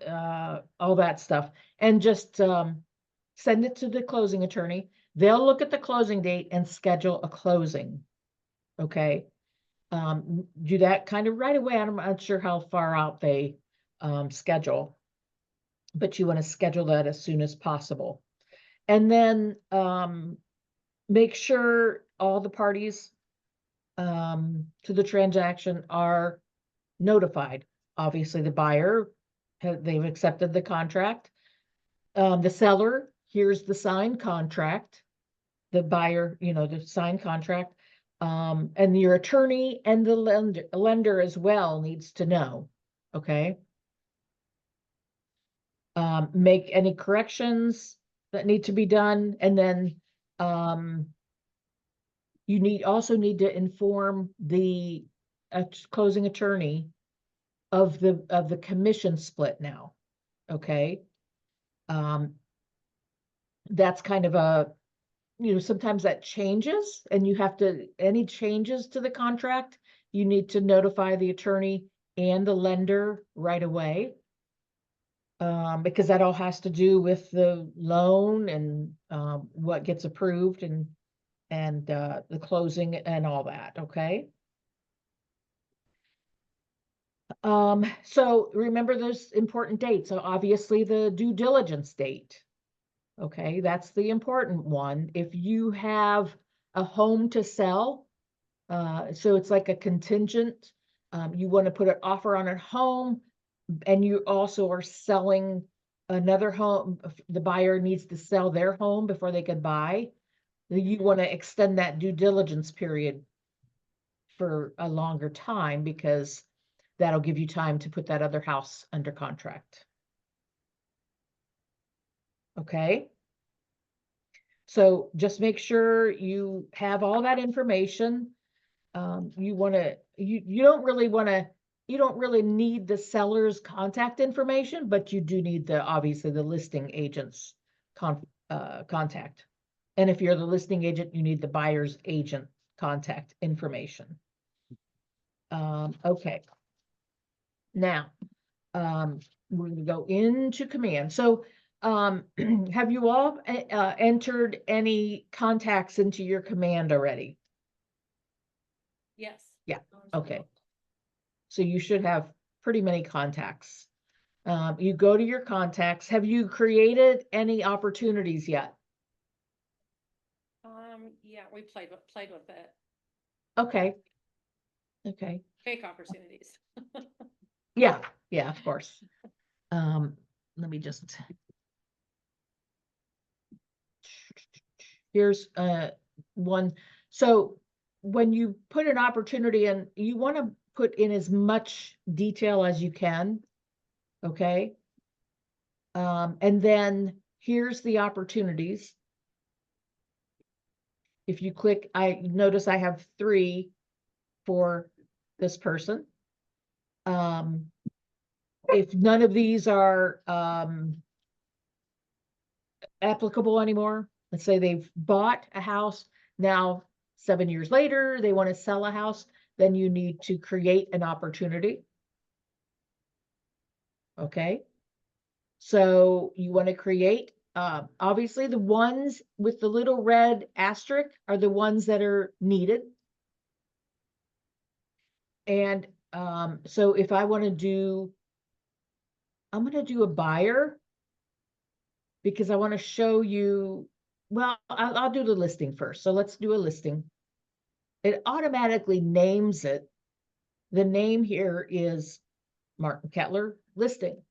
Speaker 1: all that stuff, and just send it to the closing attorney. they'll look at the closing date and schedule a closing. Okay. Do that kind of right away. I'm not sure how far out they schedule, but you want to schedule that as soon as possible. And then make sure all the parties to the transaction are notified. Obviously, the buyer, they've accepted the contract. The seller, here's the signed contract. The buyer, the signed contract. And your attorney and the lender as well needs to know, okay? Make any corrections that need to be done, and then you also need to inform the closing attorney of the commission split now, okay? That's kind of a, sometimes that changes, and you have to, any changes to the contract, you need to notify the attorney and the lender right away. Because that all has to do with the loan and what gets approved and the closing and all that, okay? So remember those important dates. So obviously the due diligence date. Okay, that's the important one. If you have a home to sell, so it's like a contingent, you want to put an offer on a home, and you also are selling another home, the buyer needs to sell their home before they can buy, you want to extend that due diligence period for a longer time, because that'll give you time to put that other house under contract. Okay. So just make sure you have all that information. You want to, you don't really want to, you don't really need the seller's contact information, but you do need obviously the listing agent's contact. And if you're the listing agent, you need the buyer's agent contact information. Okay. Now, we're going to go into command. So, have you all entered any contacts into your command already?
Speaker 2: Yes.
Speaker 1: Yeah. Okay. So you should have pretty many contacts. You go to your contacts. Have you created any opportunities yet?
Speaker 2: Yeah, we played with it.
Speaker 1: Okay. Okay.
Speaker 2: Fake opportunities.
Speaker 1: Yeah. Yeah, of course. Let me just. Here's one. So when you put an opportunity in, you want to put in as much detail as you can. Okay. And then here's the opportunities. If you click, I notice I have 3 for this person. If none of these are applicable anymore, let's say they've bought a house, now 7 years later, they want to sell a house, then you need to create an opportunity. Okay. So you want to create, obviously the ones with the little red asterisk are the ones that are needed. And so if I want to do, I'm going to do a buyer, because I want to show you, well, I'll do the listing first. So let's do a listing. It automatically names it. The name here is Martin Kettler listing.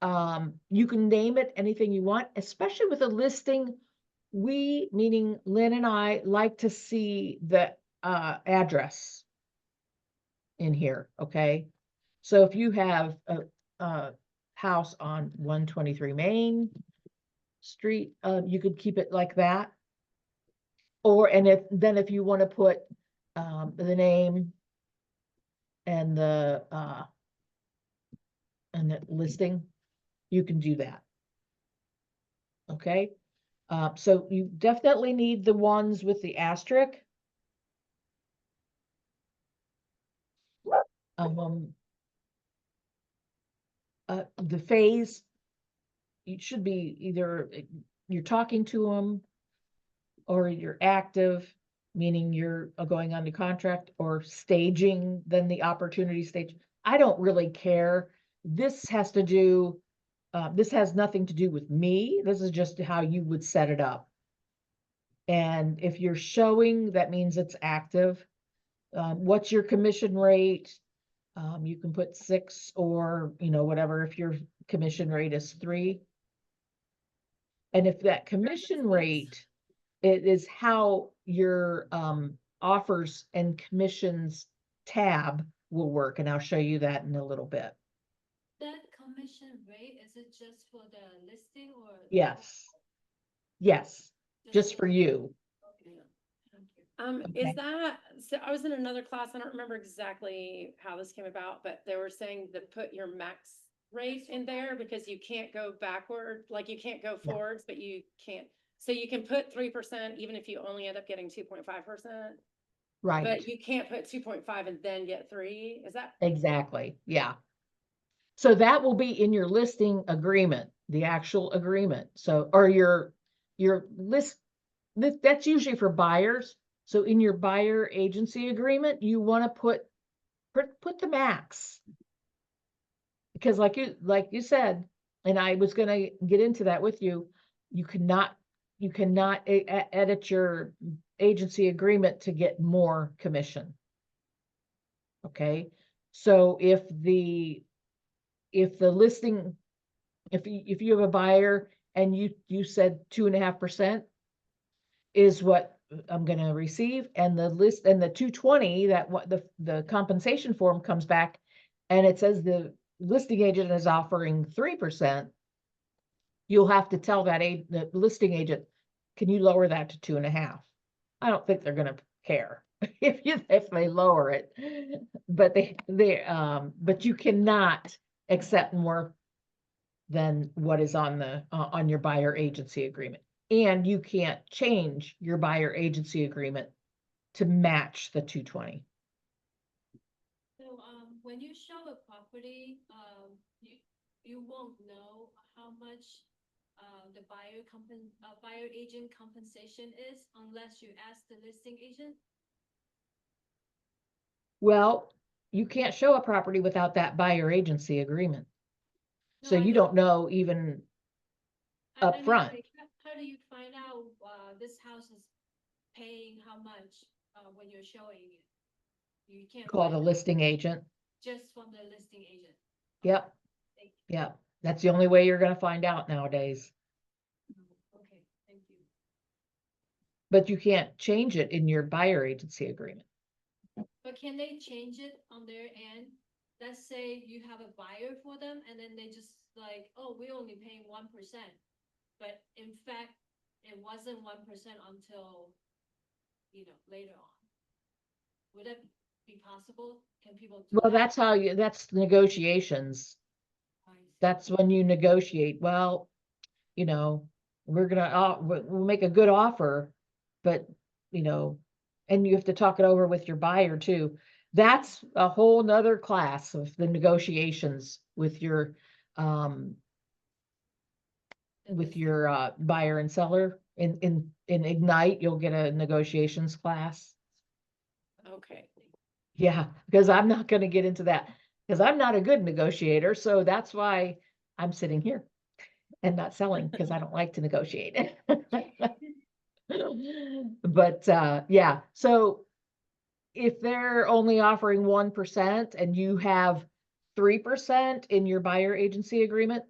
Speaker 1: You can name it anything you want, especially with a listing. We, meaning Lynn and I, like to see the address in here, okay? So if you have a house on 123 Main Street, you could keep it like that. Or, and if you want to put the name and the listing, you can do that. Okay. So you definitely need the ones with the asterisk. The phase, it should be either you're talking to them, or you're active, meaning you're going under contract, or staging, then the opportunity stage. I don't really care. This has to do, this has nothing to do with me. This is just how you would set it up. And if you're showing, that means it's active. What's your commission rate? You can put 6 or, whatever, if your commission rate is 3. And if that commission rate, it is how your offers and commissions tab will work. And I'll show you that in a little bit.
Speaker 4: That commission rate, is it just for the listing or?
Speaker 1: Yes. Yes, just for you.
Speaker 4: Okay, thank you.
Speaker 2: Is
Speaker 1: Okay.
Speaker 2: that, so I was in another class, I don't remember exactly how this came about, but they were saying to put your max rate in there because you can't go backward, like you can't go
Speaker 1: Yeah.
Speaker 2: forwards, but you can't. So you can put 3% even if you only end up getting 2.5%,
Speaker 1: Right,
Speaker 2: but you can't put 2.5 and then get 3. Is that?
Speaker 1: exactly. Yeah. So that will be in your listing agreement, the actual agreement. So, or your list, that's usually for buyers. So in your buyer agency agreement, you want to put the max. Because like you said, and I was going to get into that with you, you cannot edit your agency agreement to get more commission. Okay. So if the listing, if you have a buyer and you said 2.5% is what I'm going to receive, and the list and the 220, that what the compensation form comes back and it says the listing agent is offering 3%, you'll have to tell the listing agent, can you lower that to 2.5? I don't think they're going to care if they lower it, but but you cannot accept more than what is on your buyer agency agreement. And you can't change your buyer agency agreement to match the 220.
Speaker 4: So, when you show a property, you won't know how much, the buyer agent compensation is unless you ask the listing agent?
Speaker 1: Well, you can't show a property without that buyer agency agreement.
Speaker 4: No,
Speaker 1: So
Speaker 4: I
Speaker 1: you
Speaker 4: know.
Speaker 1: don't know even
Speaker 4: I
Speaker 1: up
Speaker 4: mean,
Speaker 1: front.
Speaker 4: like, how do you find out, this house is paying how much, when you're showing it? You can't
Speaker 1: Call
Speaker 4: find
Speaker 1: the
Speaker 4: out
Speaker 1: listing agent.
Speaker 4: just from the listing agent.
Speaker 1: Yep.
Speaker 4: Thank you.
Speaker 1: Yep. That's the only way you're going to find out nowadays.
Speaker 4: Okay, thank you.
Speaker 1: But you can't change it in your buyer agency agreement.
Speaker 4: But can they change it on their end? Let's say you have a buyer for them and then they just like, oh, we're only paying 1%. But in fact, it wasn't 1% until, later on. Would that be possible? Can people do
Speaker 1: Well,
Speaker 4: that?
Speaker 1: that's negotiations.
Speaker 4: I see.
Speaker 1: That's when you negotiate. Well, we're gonna, we'll make a good offer, but, and you have to talk it over with your buyer too. That's a whole nother class of the negotiations with your, buyer and seller. In Ignite, you'll get a negotiations class.
Speaker 2: Okay.
Speaker 1: Yeah, because I'm not gonna get into that, because I'm not a good negotiator, so that's why I'm sitting here and not selling, because I don't like to negotiate. But yeah, so if they're only offering 1% and you have 3% in your buyer agency agreement,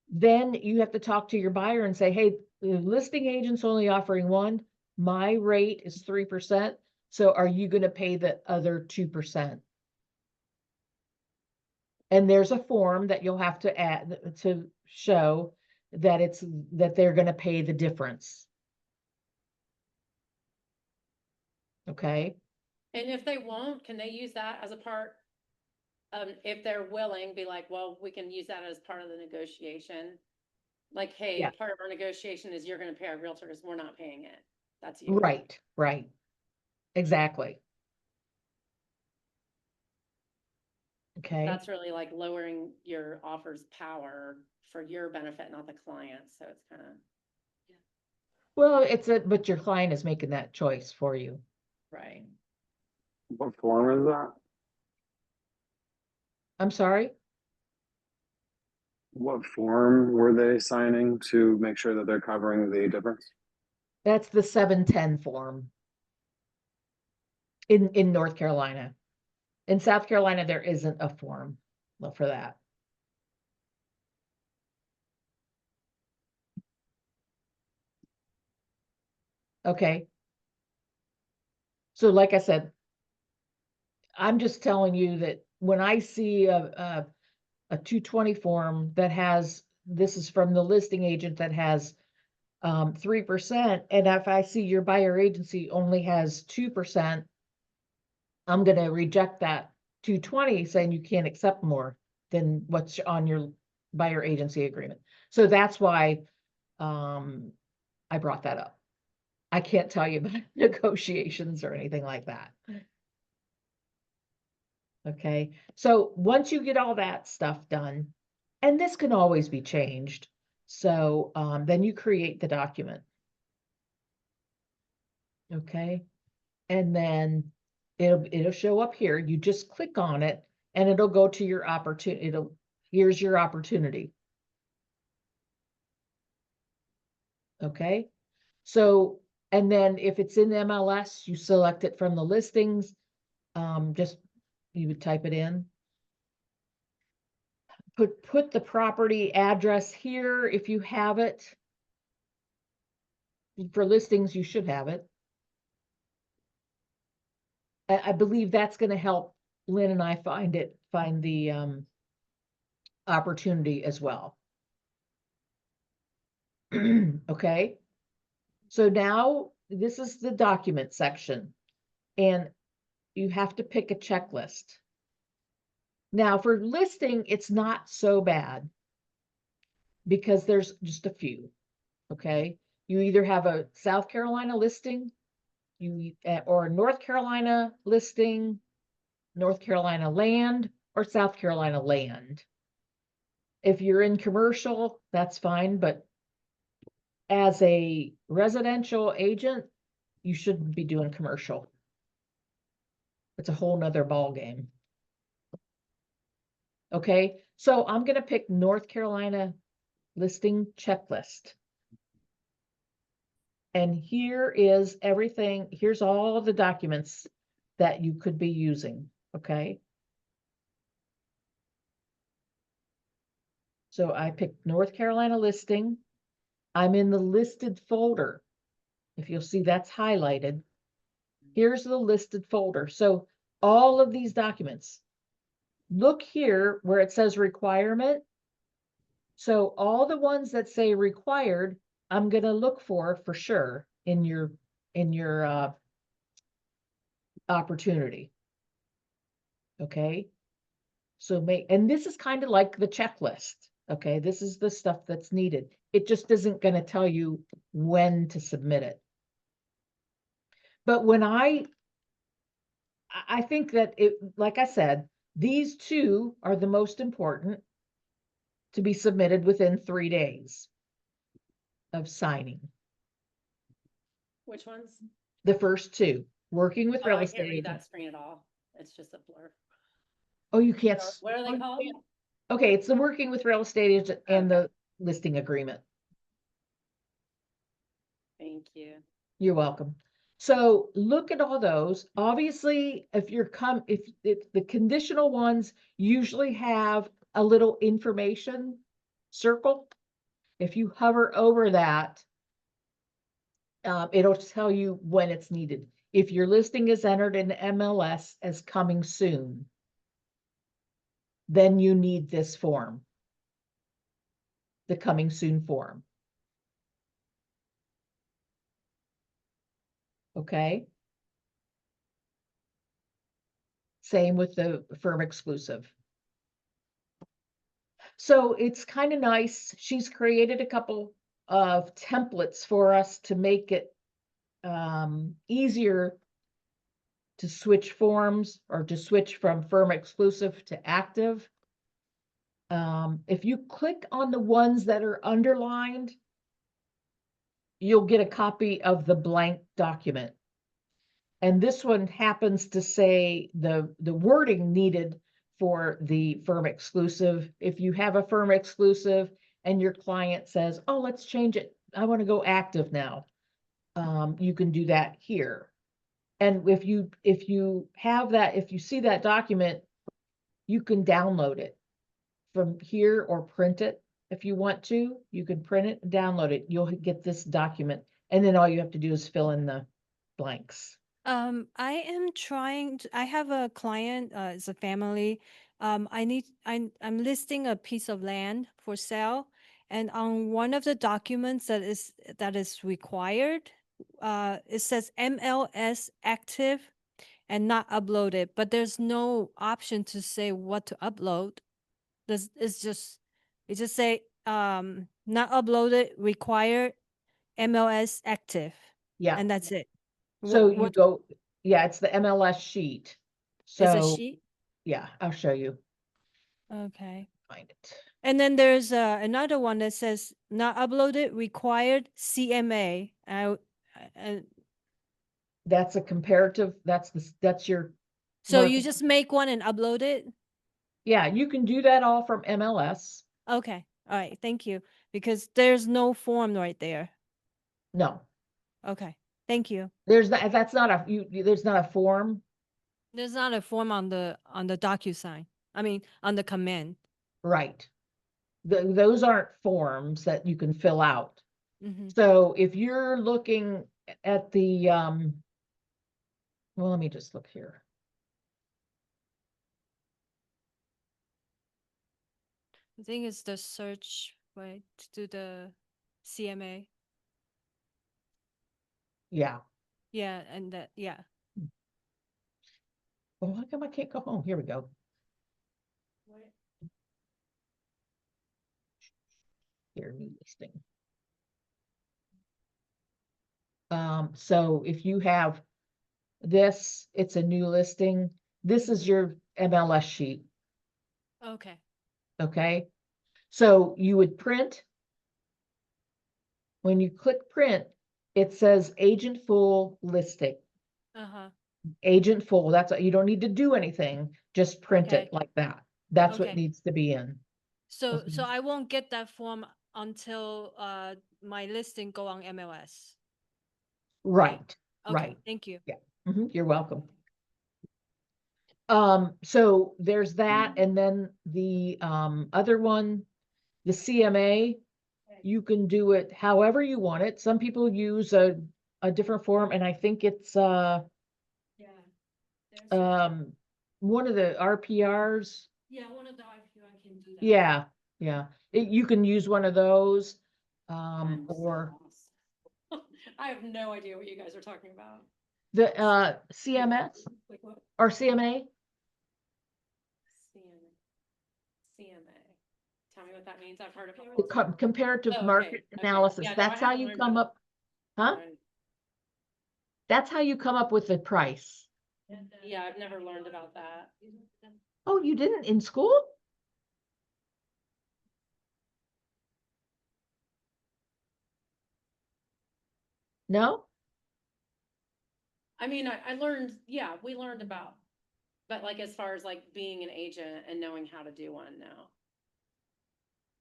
Speaker 1: then you have to talk to your buyer and say, hey, the listing agent's only offering 1, my rate is 3%. So are you going to pay the other 2%? And there's a form that you'll have to add to show that they're going to pay the difference. Okay.
Speaker 2: And if they won't, can they use that as a part? If they're willing, be like, well, we can use that as part of the negotiation. Like, hey,
Speaker 1: Yeah.
Speaker 2: part of our negotiation is you're gonna pay our realtor because we're not paying it. That's you.
Speaker 1: Right. Exactly. Okay.
Speaker 2: That's really like lowering your offer's power for your benefit, not the client. So it's kind of.
Speaker 1: Well, but your client is making that choice for you.
Speaker 2: Right.
Speaker 6: What form is that?
Speaker 1: I'm sorry?
Speaker 6: What form were they signing to make sure that they're covering the difference?
Speaker 1: That's the 710 form. In North Carolina. In South Carolina, there isn't a form for that. Okay. So like I said, I'm just telling you that when I see a 220 form that has, this is from the listing agent that has 3%, and if I see your buyer agency only has 2%, I'm gonna reject that 220, saying you can't accept more than what's on your buyer agency agreement. So that's why I brought that up. I can't tell you about negotiations or anything like that. Okay, so once you get all that stuff done, and this can always be changed, so then you create the document. Okay, and then it'll show up here. You just click on it and it'll go to your opportunity. Here's your opportunity. Okay, so and then if it's in MLS, you select it from the listings. Just you would type it in. Put the property address here if you have it. For listings, you should have it. I believe that's going to help Lynn and I find the opportunity as well. Okay, so now this is the document section, and you have to pick a checklist. Now for listing, it's not so bad because there's just a few. Okay, you either have a South Carolina listing, or a North Carolina listing, North Carolina land, or South Carolina land. If you're in commercial, that's fine, but as a residential agent, you shouldn't be doing commercial. It's a whole nother ball game. Okay, so I'm going to pick North Carolina listing checklist. And here is everything. Here's all the documents that you could be using. Okay. So I picked North Carolina listing. I'm in the listed folder. If you'll see, that's highlighted. Here's the listed folder. So all of these documents, look here where it says requirement. So all the ones that say required, I'm going to look for sure in your opportunity. Okay. So and this is kind of like the checklist. Okay. This is the stuff that's needed. It just isn't going to tell you when to submit it. But when I think that like I said, these two are the most important to be submitted within 3 days of signing.
Speaker 2: Which ones?
Speaker 1: The first two, working with
Speaker 2: Oh,
Speaker 1: real
Speaker 2: I
Speaker 1: estate
Speaker 2: can't read
Speaker 1: agents.
Speaker 2: that screen at all. It's just a blur.
Speaker 1: Oh, you can't.
Speaker 2: What are they called?
Speaker 1: Okay, it's the working with real estate agent and
Speaker 2: Okay.
Speaker 1: the listing agreement.
Speaker 2: Thank you.
Speaker 1: You're welcome. So look at all those. Obviously, if the conditional ones usually have a little information circle. If you hover over that, it'll tell you when it's needed. If your listing is entered in MLS as coming soon, then you need this form, the coming soon form. Okay. Same with the firm exclusive. So it's kind of nice. She's created a couple of templates for us to make it easier to switch forms or to switch from firm exclusive to active. If you click on the ones that are underlined, you'll get a copy of the blank document. And this one happens to say the wording needed for the firm exclusive. If you have a firm exclusive and your client says, oh, let's change it, I want to go active now. You can do that here. And if you have that, if you see that document, you can download it from here or print it. If you want to, you can print it, and download it. You'll get this document. And then all you have to do is fill in the blanks.
Speaker 7: I am trying to, I have a client, it's a family. I'm listing a piece of land for sale. And on one of the documents that is required, it says MLS active and not uploaded, but there's no option to say what to upload. It just say, not uploaded, required, MLS active,
Speaker 1: Yeah.
Speaker 7: and that's it.
Speaker 1: So you
Speaker 7: What
Speaker 1: go, yeah, it's the MLS sheet.
Speaker 7: is a
Speaker 1: So,
Speaker 7: sheet?
Speaker 1: yeah, I'll show you.
Speaker 7: Okay.
Speaker 1: Find it.
Speaker 7: And then there's another one that says not uploaded, required CMA. And
Speaker 1: That's a comparative, that's your
Speaker 7: so you
Speaker 1: market.
Speaker 7: just make one and upload it?
Speaker 1: Yeah, you can do that all from MLS.
Speaker 7: Okay. All right. Thank you. Because there's no form right there.
Speaker 1: No,
Speaker 7: Okay. Thank you.
Speaker 1: that's not there's not a form,
Speaker 7: There's not a form on the DocuSign. I mean, on the command.
Speaker 1: right? Those aren't forms that you can fill out.
Speaker 7: Mm-hmm.
Speaker 1: So if you're looking at the, well, let me just look here.
Speaker 7: I think it's the search, right, to do the CMA.
Speaker 1: Yeah.
Speaker 7: Yeah, and that, yeah.
Speaker 1: Well, how come I can't go home? Here we go. Here, new listing. So if you have this, it's a new listing. This is your MLS sheet,
Speaker 7: Okay.
Speaker 1: okay? So you would print. When you click print, it says agent full listing.
Speaker 7: Uh-huh.
Speaker 1: Agent full, that's, you don't need to do anything, just print it
Speaker 7: Okay.
Speaker 1: like that. That's what
Speaker 7: Okay.
Speaker 1: needs to be in.
Speaker 7: So
Speaker 1: Okay.
Speaker 7: so I won't get that form until my listing go on MLS.
Speaker 1: Right,
Speaker 7: Okay.
Speaker 1: right.
Speaker 7: Thank you.
Speaker 1: You're welcome. So there's that, and then the other one, the CMA, you can do it however you want it. Some people use a different form, and I think it's one of the RPRs.
Speaker 7: Yeah, one of the I can do that.
Speaker 1: Yeah, yeah. You can use one of those,
Speaker 2: I'm so
Speaker 1: or
Speaker 2: lost. I have no idea what you guys are talking about.
Speaker 1: the CMS
Speaker 2: Like what?
Speaker 1: or CMA.
Speaker 2: CMA. Tell me what that means. I've heard of
Speaker 1: The
Speaker 2: it.
Speaker 1: comparative
Speaker 2: Oh, okay,
Speaker 1: market
Speaker 2: okay.
Speaker 1: analysis.
Speaker 2: Yeah, no, I
Speaker 1: That's how
Speaker 2: haven't
Speaker 1: you
Speaker 2: learned
Speaker 1: come
Speaker 2: about
Speaker 1: up, huh?
Speaker 2: Right.
Speaker 1: That's how you come up with the price.
Speaker 2: Yeah, I've never learned about that.
Speaker 1: Oh, you didn't in school? No?
Speaker 2: I mean, I learned, yeah, we learned about, but like as far as like being an agent and knowing how to do one now.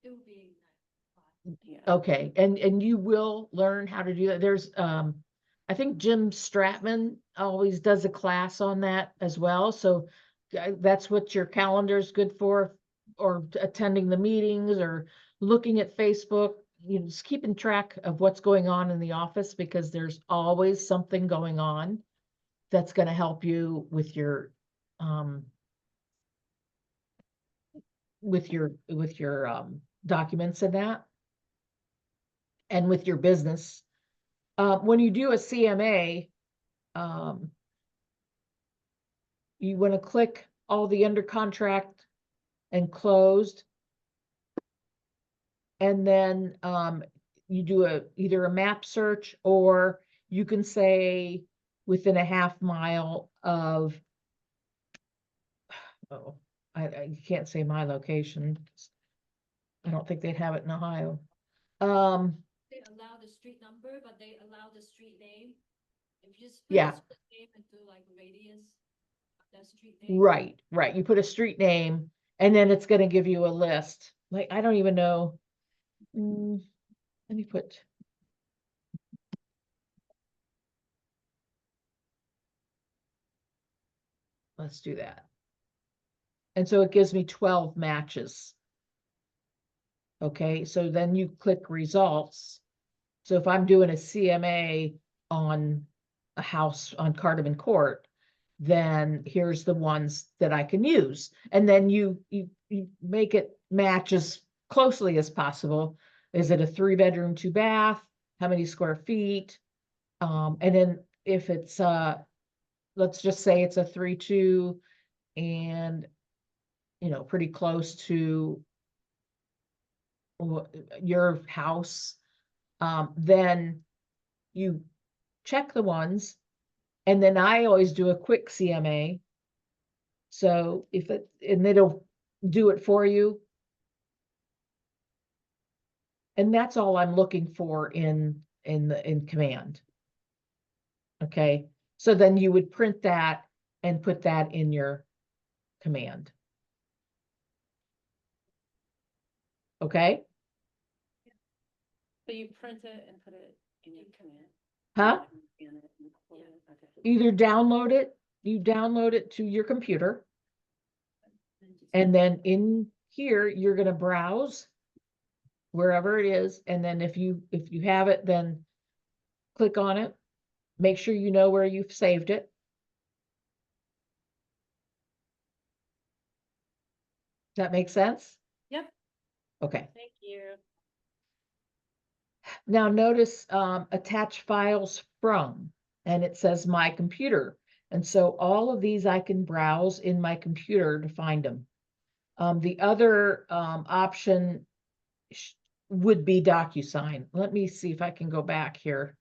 Speaker 4: It would be
Speaker 2: Yeah.
Speaker 1: Okay, and you will learn how to do that. There's I think Jim Stratman always does a class on that as well. So that's what your calendar is good for, or attending the meetings or looking at Facebook, you know, just keeping track of what's going on in the office, because there's always something going on that's going to help you with your documents and that, and with your business. When you do a CMA, you want to click all the under contract and closed. And then you do either a map search, or you can say within a half mile of, oh, I can't say my location. I don't think they'd have it in Ohio.
Speaker 4: allow the street number, but they allow the street name. If you just put the
Speaker 1: Yeah.
Speaker 4: street name and do like radius of that street name.
Speaker 1: Right, right. You put a street name and then it's gonna give you a list. Like, I don't even know. Let me put. Let's do that. And so it gives me 12 matches. Okay, so then you click results. So if I'm doing a CMA on a house on Cardamom Court, then here's the ones that I can use. And then you make it match as closely as possible. Is it a 3-bedroom, 2-bath? How many square feet? And then if it's let's just say it's a 3-2 and pretty close to your house, then you check the ones, and then I always do a quick CMA. So and it'll do it for you. And that's all I'm looking for in command. Okay, so then you would print that and put that in your command. Okay,
Speaker 2: So you print it and put it in your command.
Speaker 1: huh?
Speaker 2: Scan it and upload it, okay.
Speaker 1: Either you download it to your computer, and then in here, you're gonna browse wherever it is, and then if you have it, then click on it. Make sure you know where you've saved it. Does that make sense?
Speaker 2: Yep,
Speaker 1: Okay.
Speaker 2: thank you.
Speaker 1: Now notice attach files from, and it says my computer. And so all of these I can browse in my computer to find them. The other option would be DocuSign. Let me see if I can go back here.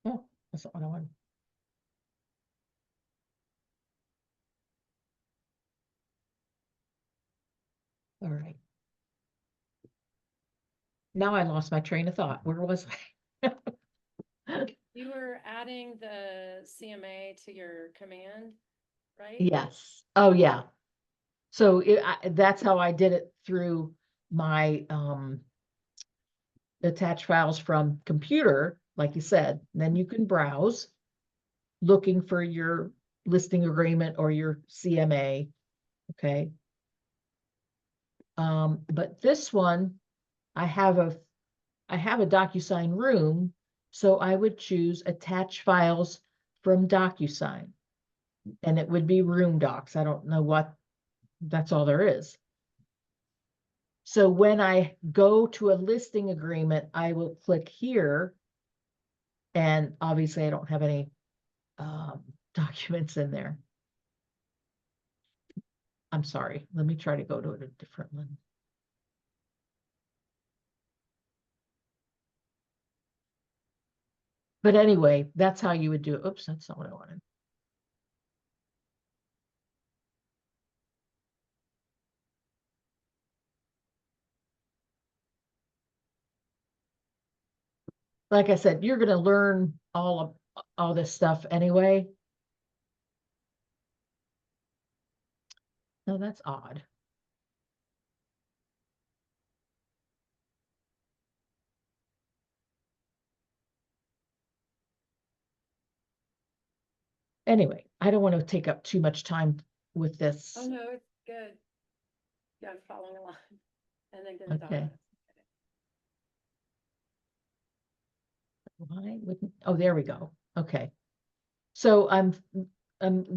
Speaker 1: Oh, that's not what I want. All right. Now I lost my train of thought. Where was I?
Speaker 2: You were adding the CMA to your command, right?
Speaker 1: Yes. Oh, yeah. So that's how I did it through my attach files from computer, like you said. Then you can browse looking for your listing agreement or your CMA. Okay. But this one, I have a DocuSign room, so I would choose attach files from DocuSign, and it would be room docs. I don't know what, that's all there is. So when I go to a listing agreement, I will click here, and obviously I don't have any documents in there. I'm sorry. Let me try to go to a different one. But anyway, that's how you would do it. Oops, that's not what I wanted. Like I said, you're going to learn all this stuff anyway. No, that's odd. Anyway, I don't want to take up too much time with this.
Speaker 2: Oh, no, it's good. Yeah, I'm following along. And then get it
Speaker 1: Okay.
Speaker 2: done.
Speaker 1: Why wouldn't, oh, there we go. Okay. So I'm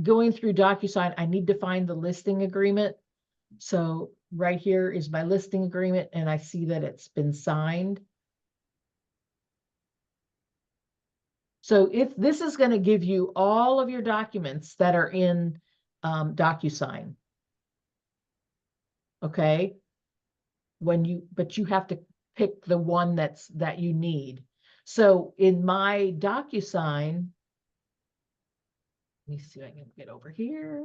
Speaker 1: going through DocuSign. I need to find the listing agreement. So right here is my listing agreement, and I see that it's been signed. So if this is going to give you all of your documents that are in DocuSign. Okay? But you have to pick the one that you need. So in my DocuSign, let me see if I can get over here.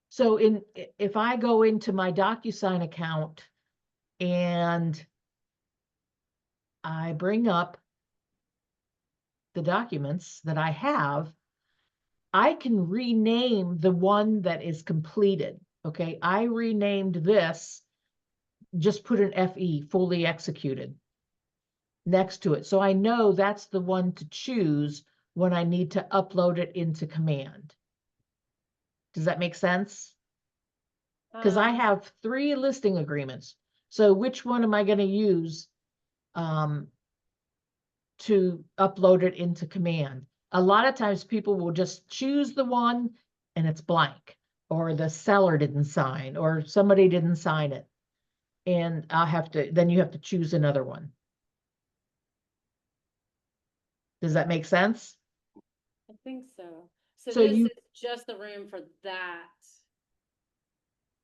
Speaker 1: So if I go into my DocuSign account and I bring up the documents that I have, I can rename the one that is completed. Okay, I renamed this, just put an FE, fully executed, next to it. So I know that's the one to choose when I need to upload it into Command. Does that make sense? Because I have 3 listing agreements. So which one am I going to use to upload it into Command? A lot of times people will just choose the one and it's blank, or the seller didn't sign, or somebody didn't sign it. And then you have to choose another one. Does that make sense?
Speaker 2: I think so. So
Speaker 1: So
Speaker 2: this
Speaker 1: you-
Speaker 2: is just the room for that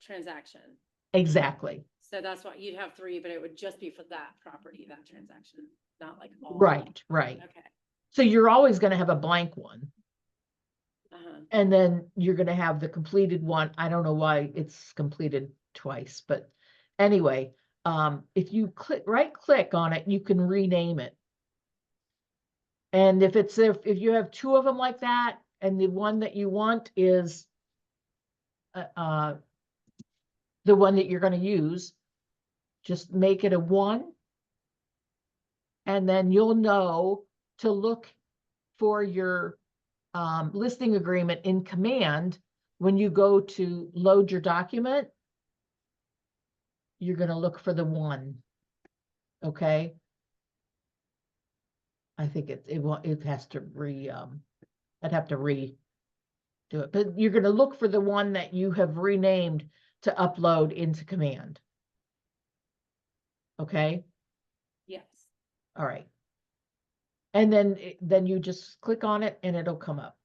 Speaker 2: transaction.
Speaker 1: Exactly.
Speaker 2: So that's why you'd have 3, but it would just be for that property, that transaction, not like all.
Speaker 1: Right.
Speaker 2: Okay.
Speaker 1: So you're always going to have a blank one.
Speaker 2: Uh-huh.
Speaker 1: And then you're going to have the completed one. I don't know why it's completed twice, but anyway, if you right click on it, you can rename it. And if you have 2 of them like that, and the one that you want is the one that you're going to use, just make it a 1, and then you'll know to look for your listing agreement in Command. When you go to load your document, you're going to look for the 1. Okay. I think it has to I'd have to redo it, but you're going to look for the one that you have renamed to upload into Command. Okay.
Speaker 2: Yes.
Speaker 1: All right. And then you just click on it and it'll come up.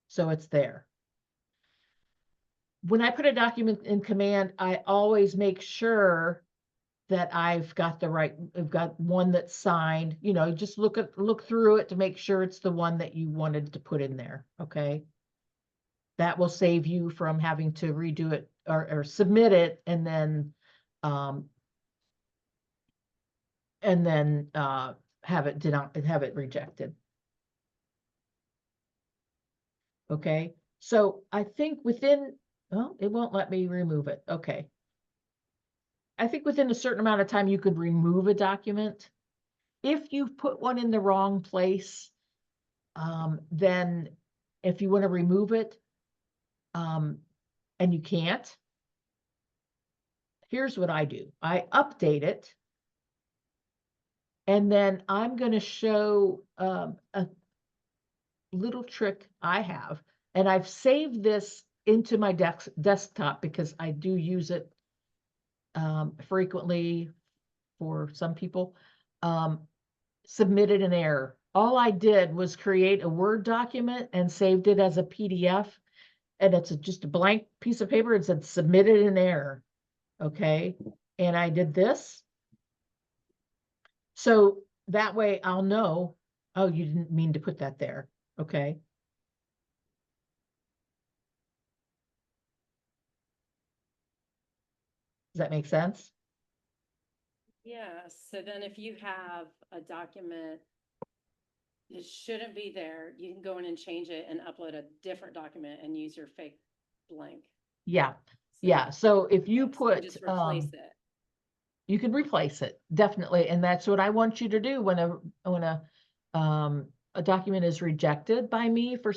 Speaker 1: So it's there. When I put a document in Command, I always make sure that I've got one that's signed. Just look through it to make sure it's the one that you wanted to put in there. Okay. That will save you from having to redo it or submit it and then have it rejected. Okay. So I think well, it won't let me remove it. Okay. I think within a certain amount of time, you could remove a document. If you put one in the wrong place, then if you want to remove it, and you can't, here's what I do. I update it, and then I'm going to show a little trick I have, and I've saved this into my desktop because I do use it frequently for some people. Submitted an error. All I did was create a Word document and saved it as a PDF, and it's just a blank piece of paper. It said submitted an error. Okay, and I did this. So that way I'll know, oh, you didn't mean to put that there. Okay. Does that make sense?
Speaker 2: Yeah. So then if you have a document, it shouldn't be there. You can go in and change it and upload a different document and use your fake blank.
Speaker 1: Yeah.
Speaker 2: So
Speaker 1: Yeah. So if you
Speaker 2: yes,
Speaker 1: put,
Speaker 2: just replace it.
Speaker 1: you can replace it, definitely. And that's what I want you to do when a document is rejected by me for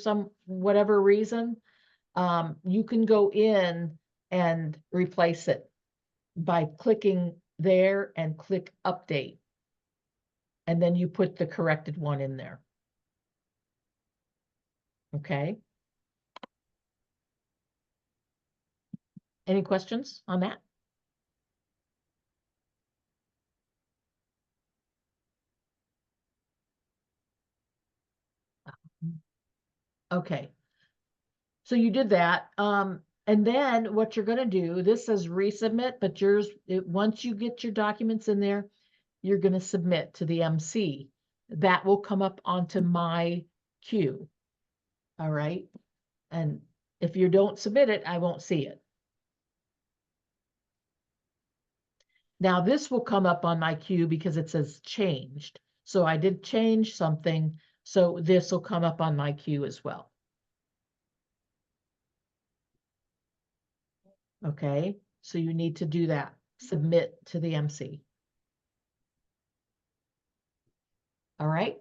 Speaker 1: whatever reason. You can go in and replace it by clicking there and click update. And then you put the corrected one in there. Okay. Any questions on that? Okay. So you did that. And then what you're gonna do, this says resubmit, but once you get your documents in there, you're gonna submit to the MC. That will come up onto my queue. All right. And if you don't submit it, I won't see it. Now this will come up on my queue because it says changed. So I did change something. So this will come up on my queue as well. Okay, so you need to do that. Submit to the MC. All right.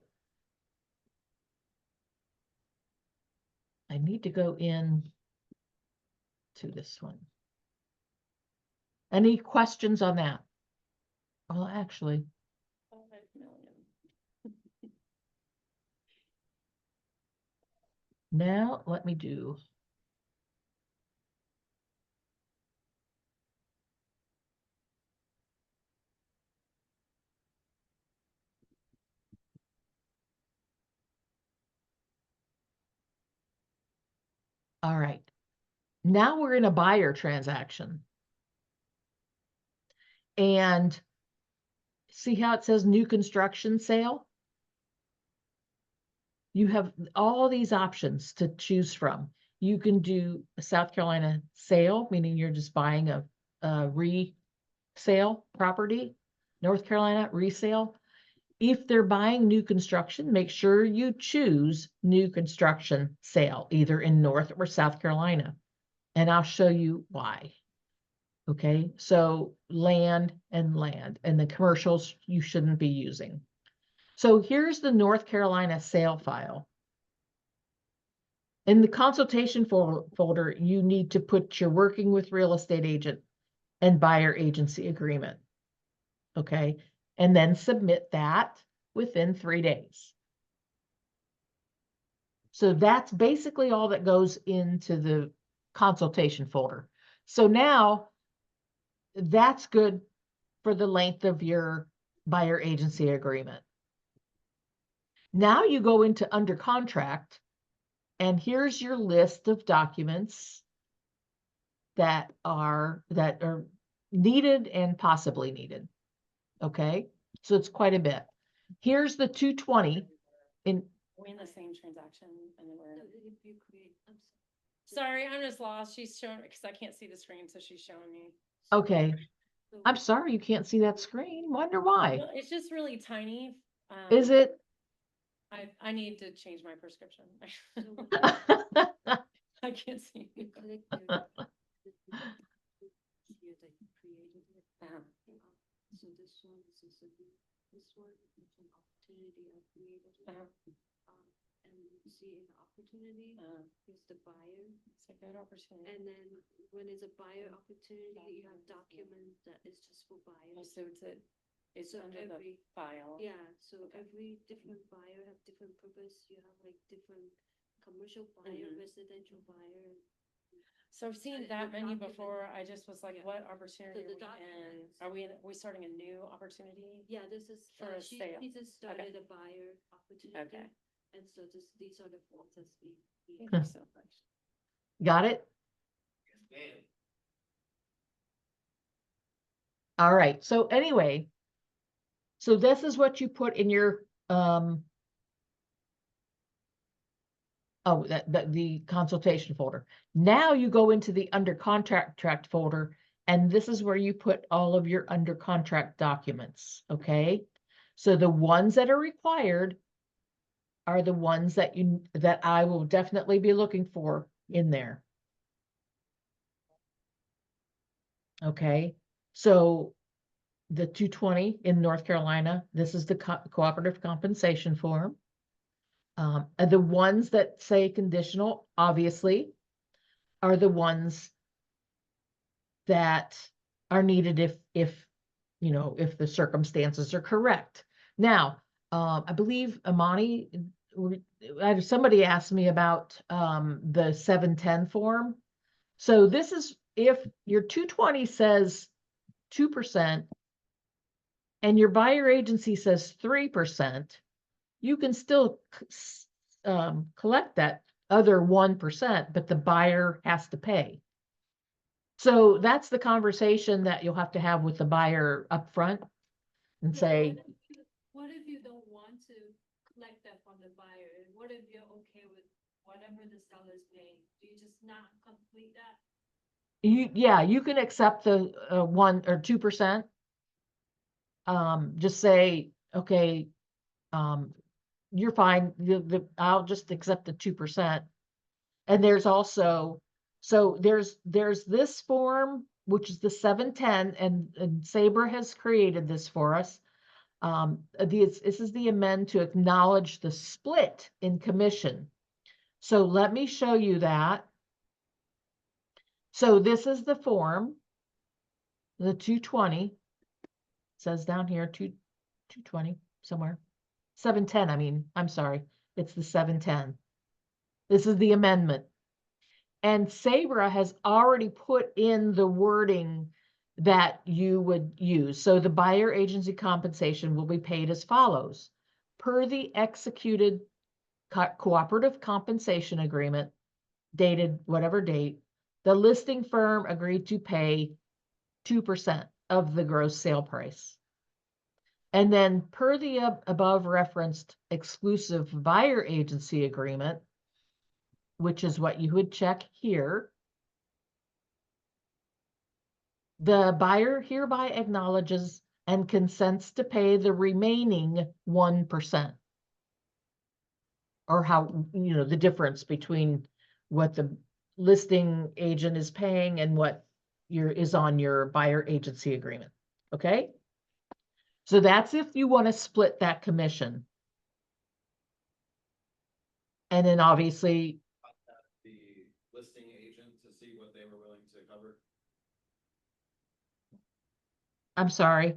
Speaker 1: I need to go in to this one. Any questions on that? Well, actually,
Speaker 2: 5 million.
Speaker 1: now let me do. All right. Now we're in a buyer transaction. And see how it says new construction sale? You have all these options to choose from. You can do a South Carolina sale, meaning you're just buying a resale property. North Carolina resale. If they're buying new construction, make sure you choose new construction sale, either in North or South Carolina. And I'll show you why. Okay, so land, and the commercials you shouldn't be using. So here's the North Carolina sale file. In the consultation folder, you need to put your working with real estate agent and buyer agency agreement. Okay, and then submit that within 3 days. So that's basically all that goes into the consultation folder. So now that's good for the length of your buyer agency agreement. Now you go into under contract, and here's your list of documents that are needed and possibly needed. Okay, so it's quite a bit. Here's the 220 in.
Speaker 2: We're in the same transaction and then we're.
Speaker 4: If you create,
Speaker 2: Sorry, I'm just lost. She's showing, because I can't see the screen, so she's showing me.
Speaker 1: Okay,
Speaker 4: so
Speaker 1: I'm sorry you can't see that screen. Wonder why.
Speaker 2: Well, it's just really tiny.
Speaker 1: Is it?
Speaker 2: I need to change my prescription. I can't see.
Speaker 4: you click the here that you created it. So this one, this is this one, it's an opportunity I created. And you see in the opportunity is the buyer.
Speaker 2: It's a good opportunity.
Speaker 4: And then when it's a buyer opportunity, you have documents that is just for
Speaker 2: Oh,
Speaker 4: buyers.
Speaker 2: so it's
Speaker 4: So
Speaker 2: under the
Speaker 4: every-
Speaker 2: file.
Speaker 4: Yeah, so every different buyer have different purpose. You have like different commercial buyer,
Speaker 2: Mhm.
Speaker 4: residential buyer.
Speaker 2: So I've seen
Speaker 4: the
Speaker 2: that menu
Speaker 4: document-
Speaker 2: before. I just was like,
Speaker 4: Yeah.
Speaker 2: what opportunity
Speaker 4: the
Speaker 2: are we in?
Speaker 4: documents.
Speaker 2: Are we starting a new opportunity?
Speaker 4: Yeah, this is,
Speaker 2: For a
Speaker 4: she
Speaker 2: sale.
Speaker 4: just started a buyer opportunity.
Speaker 2: Okay.
Speaker 4: And so these are the forms that's being.
Speaker 2: Thank you so much.
Speaker 1: Got it? All right, so anyway, so this is what you put in your, the consultation folder. Now you go into the under contract folder, and this is where you put all of your under contract documents, okay? So the ones that are required are the ones that I will definitely be looking for in there. Okay, so the 220 in North Carolina, this is the cooperative compensation form. And the ones that say conditional, obviously, are the ones that are needed if the circumstances are correct. Now, I believe Amani, somebody asked me about the 710 form. So this is if your 220 says 2% and your buyer agency says 3%, you can still collect that other 1%, but the buyer has to pay. So that's the conversation that you'll have to have with the buyer up front and
Speaker 4: But
Speaker 1: say,
Speaker 4: what if you don't want to collect that from the buyer? What if you're okay with whatever the seller's paying? Do you just not complete that?
Speaker 1: you can accept the 1 or 2%. Just say, okay, you're fine. I'll just accept the 2%. And there's also, so there's this form, which is the 710, and Sabre has created this for us. This is the amend to acknowledge the split in commission. So let me show you that. So this is the form, the 220, says down here, 220 somewhere. 710, I mean, I'm sorry, it's the 710. This is the amendment. And Sabra has already put in the wording that you would use. So the buyer agency compensation will be paid as follows. Per the executed cooperative compensation agreement, dated whatever date, the listing firm agreed to pay 2% of the gross sale price. And then per the above referenced exclusive buyer agency agreement, which is what you would check here, the buyer hereby acknowledges and consents to pay the remaining 1%. Or how, the difference between what the listing agent is paying and what is on your buyer agency agreement. Okay? So that's if you want to split that commission. And then obviously
Speaker 5: The listing agent to see what they were willing to cover.
Speaker 1: I'm sorry.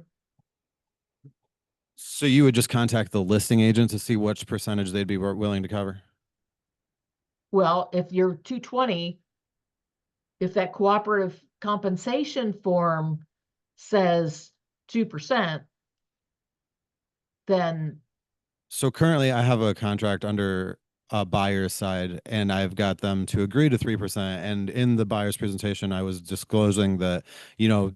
Speaker 8: So you would just contact the listing agent to see which percentage they'd be willing to cover?
Speaker 1: Well, if you're 220, if that cooperative compensation form says 2%, then
Speaker 8: So currently I have a contract under a buyer's side and I've got them to agree to 3%. And in the buyer's presentation, I was disclosing that,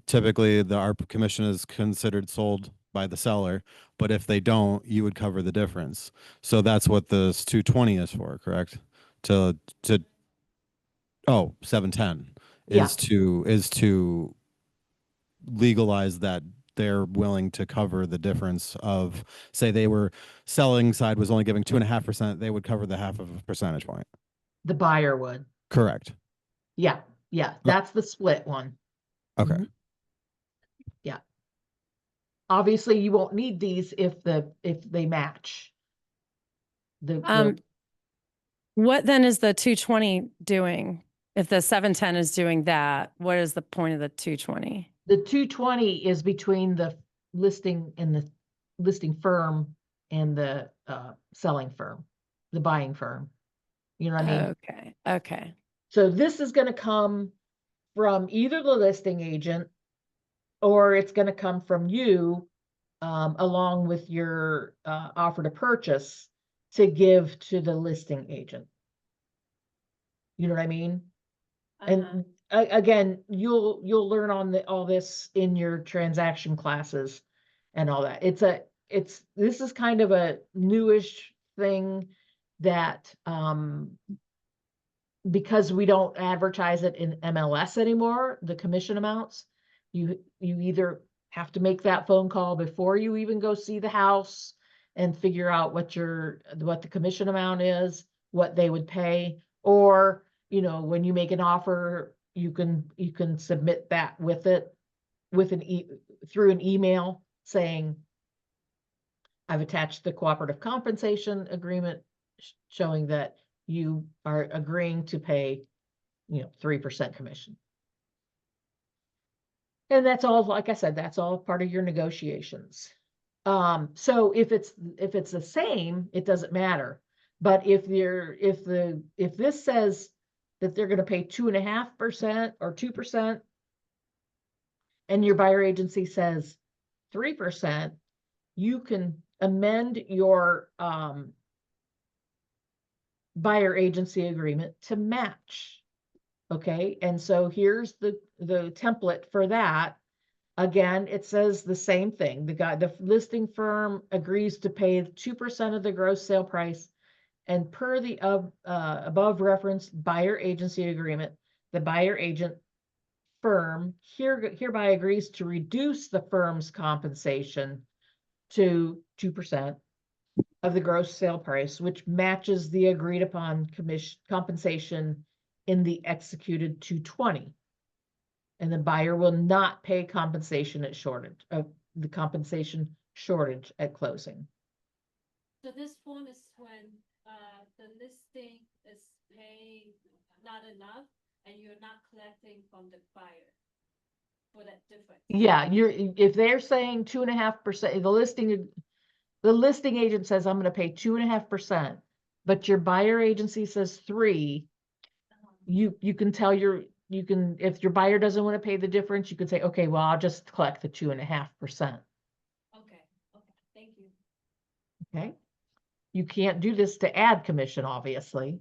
Speaker 8: typically our commission is considered sold by the seller, but if they don't, you would cover the difference. So that's what this 220 is for, correct? To 710
Speaker 1: yeah,
Speaker 8: is to legalize that they're willing to cover the difference of, say they were selling side was only giving 2.5%, they would cover the half of a percentage point.
Speaker 1: the buyer would.
Speaker 8: Correct.
Speaker 1: Yeah, that's the split one.
Speaker 8: Okay.
Speaker 1: Mhm. Yeah. Obviously, you won't need these if they match.
Speaker 2: What then is the 220 doing? If the 710 is doing that, what is the point of the 220?
Speaker 1: The 220 is between the listing and the listing firm and the selling firm, the buying firm. You know what I mean?
Speaker 2: Okay.
Speaker 1: So this is going to come from either the listing agent or it's going to come from you along with your offer to purchase to give to the listing agent. You know what I mean? And again, you'll learn on all this in your transaction classes and all that. This is kind of a newish thing that because we don't advertise it in MLS anymore, the commission amounts, you either have to make that phone call before you even go see the house and figure out what the commission amount is, what they would pay, or when you make an offer, you can submit that with it through an email saying, I've attached the cooperative compensation agreement showing that you are agreeing to pay 3% commission. And that's all, like I said, that's all part of your negotiations. So if it's the same, it doesn't matter. But if this says that they're going to pay 2.5% or 2%, and your buyer agency says 3%, you can amend your buyer agency agreement to match. Okay, and so here's the template for that. Again, it says the same thing. The listing firm agrees to pay 2% of the gross sale price, and per the above referenced buyer agency agreement, the buyer agent firm hereby agrees to reduce the firm's compensation to 2% of the gross sale price, which matches the agreed upon compensation in the executed 220. And the buyer will not pay compensation at the compensation shortage at closing.
Speaker 4: So this form is when the listing is paying not enough and you're not collecting from the buyer for that difference.
Speaker 1: Yeah, if they're saying 2.5%, the listing agent says, I'm gonna pay 2.5%, but your buyer agency says 3%, you can tell if your buyer doesn't want to pay the difference, you could say, okay, well, I'll just collect the 2.5%.
Speaker 4: Okay, thank you.
Speaker 1: Okay. You can't do this to add commission, obviously.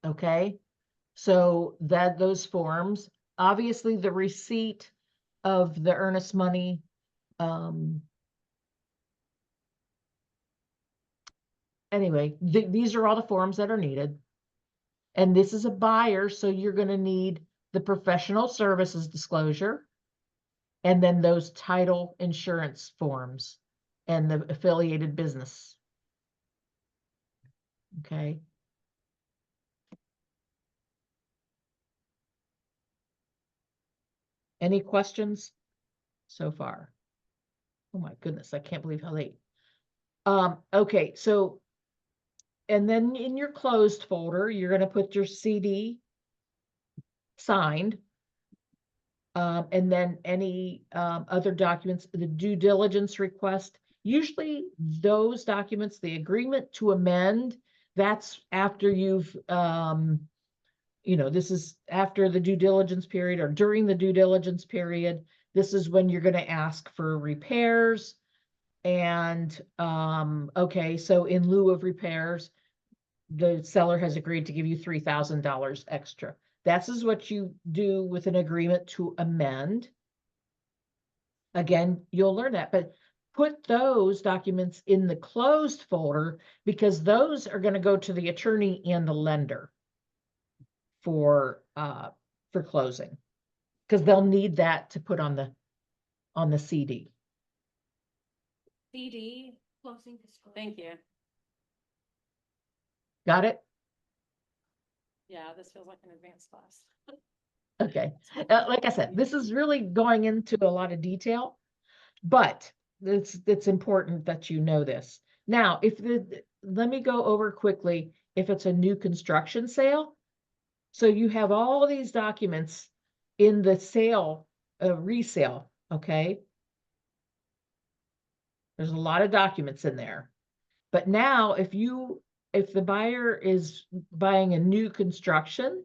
Speaker 1: Okay. So those forms, obviously the receipt of the earnest money, anyway, these are all the forms that are needed. And this is a buyer, so you're going to need the professional services disclosure, and then those title insurance forms and the affiliated business. Okay. Any questions so far? Oh my goodness, I can't believe how late. Okay, so, and then in your closed folder, you're going to put your CD signed. And then any other documents, the due diligence request, usually those documents, the agreement to amend, that's after you've, this is after the due diligence period or during the due diligence period. This is when you're going to ask for repairs. And, okay, so in lieu of repairs, the seller has agreed to give you $3,000 extra. This is what you do with an agreement to amend. Again, you'll learn that, but put those documents in the closed folder because those are going to go to the attorney and the lender for closing, because they'll need that to put on the CD.
Speaker 2: CD,
Speaker 4: Closing disclosure.
Speaker 2: thank you.
Speaker 1: Got it?
Speaker 2: Yeah, this feels like an advanced class.
Speaker 1: Okay. Like I said, this is really going into a lot of detail, but it's important that you know this. Now, let me go over quickly if it's a new construction sale. So you have all these documents in the sale, resale, okay? There's a lot of documents in there. But now if the buyer is buying a new construction,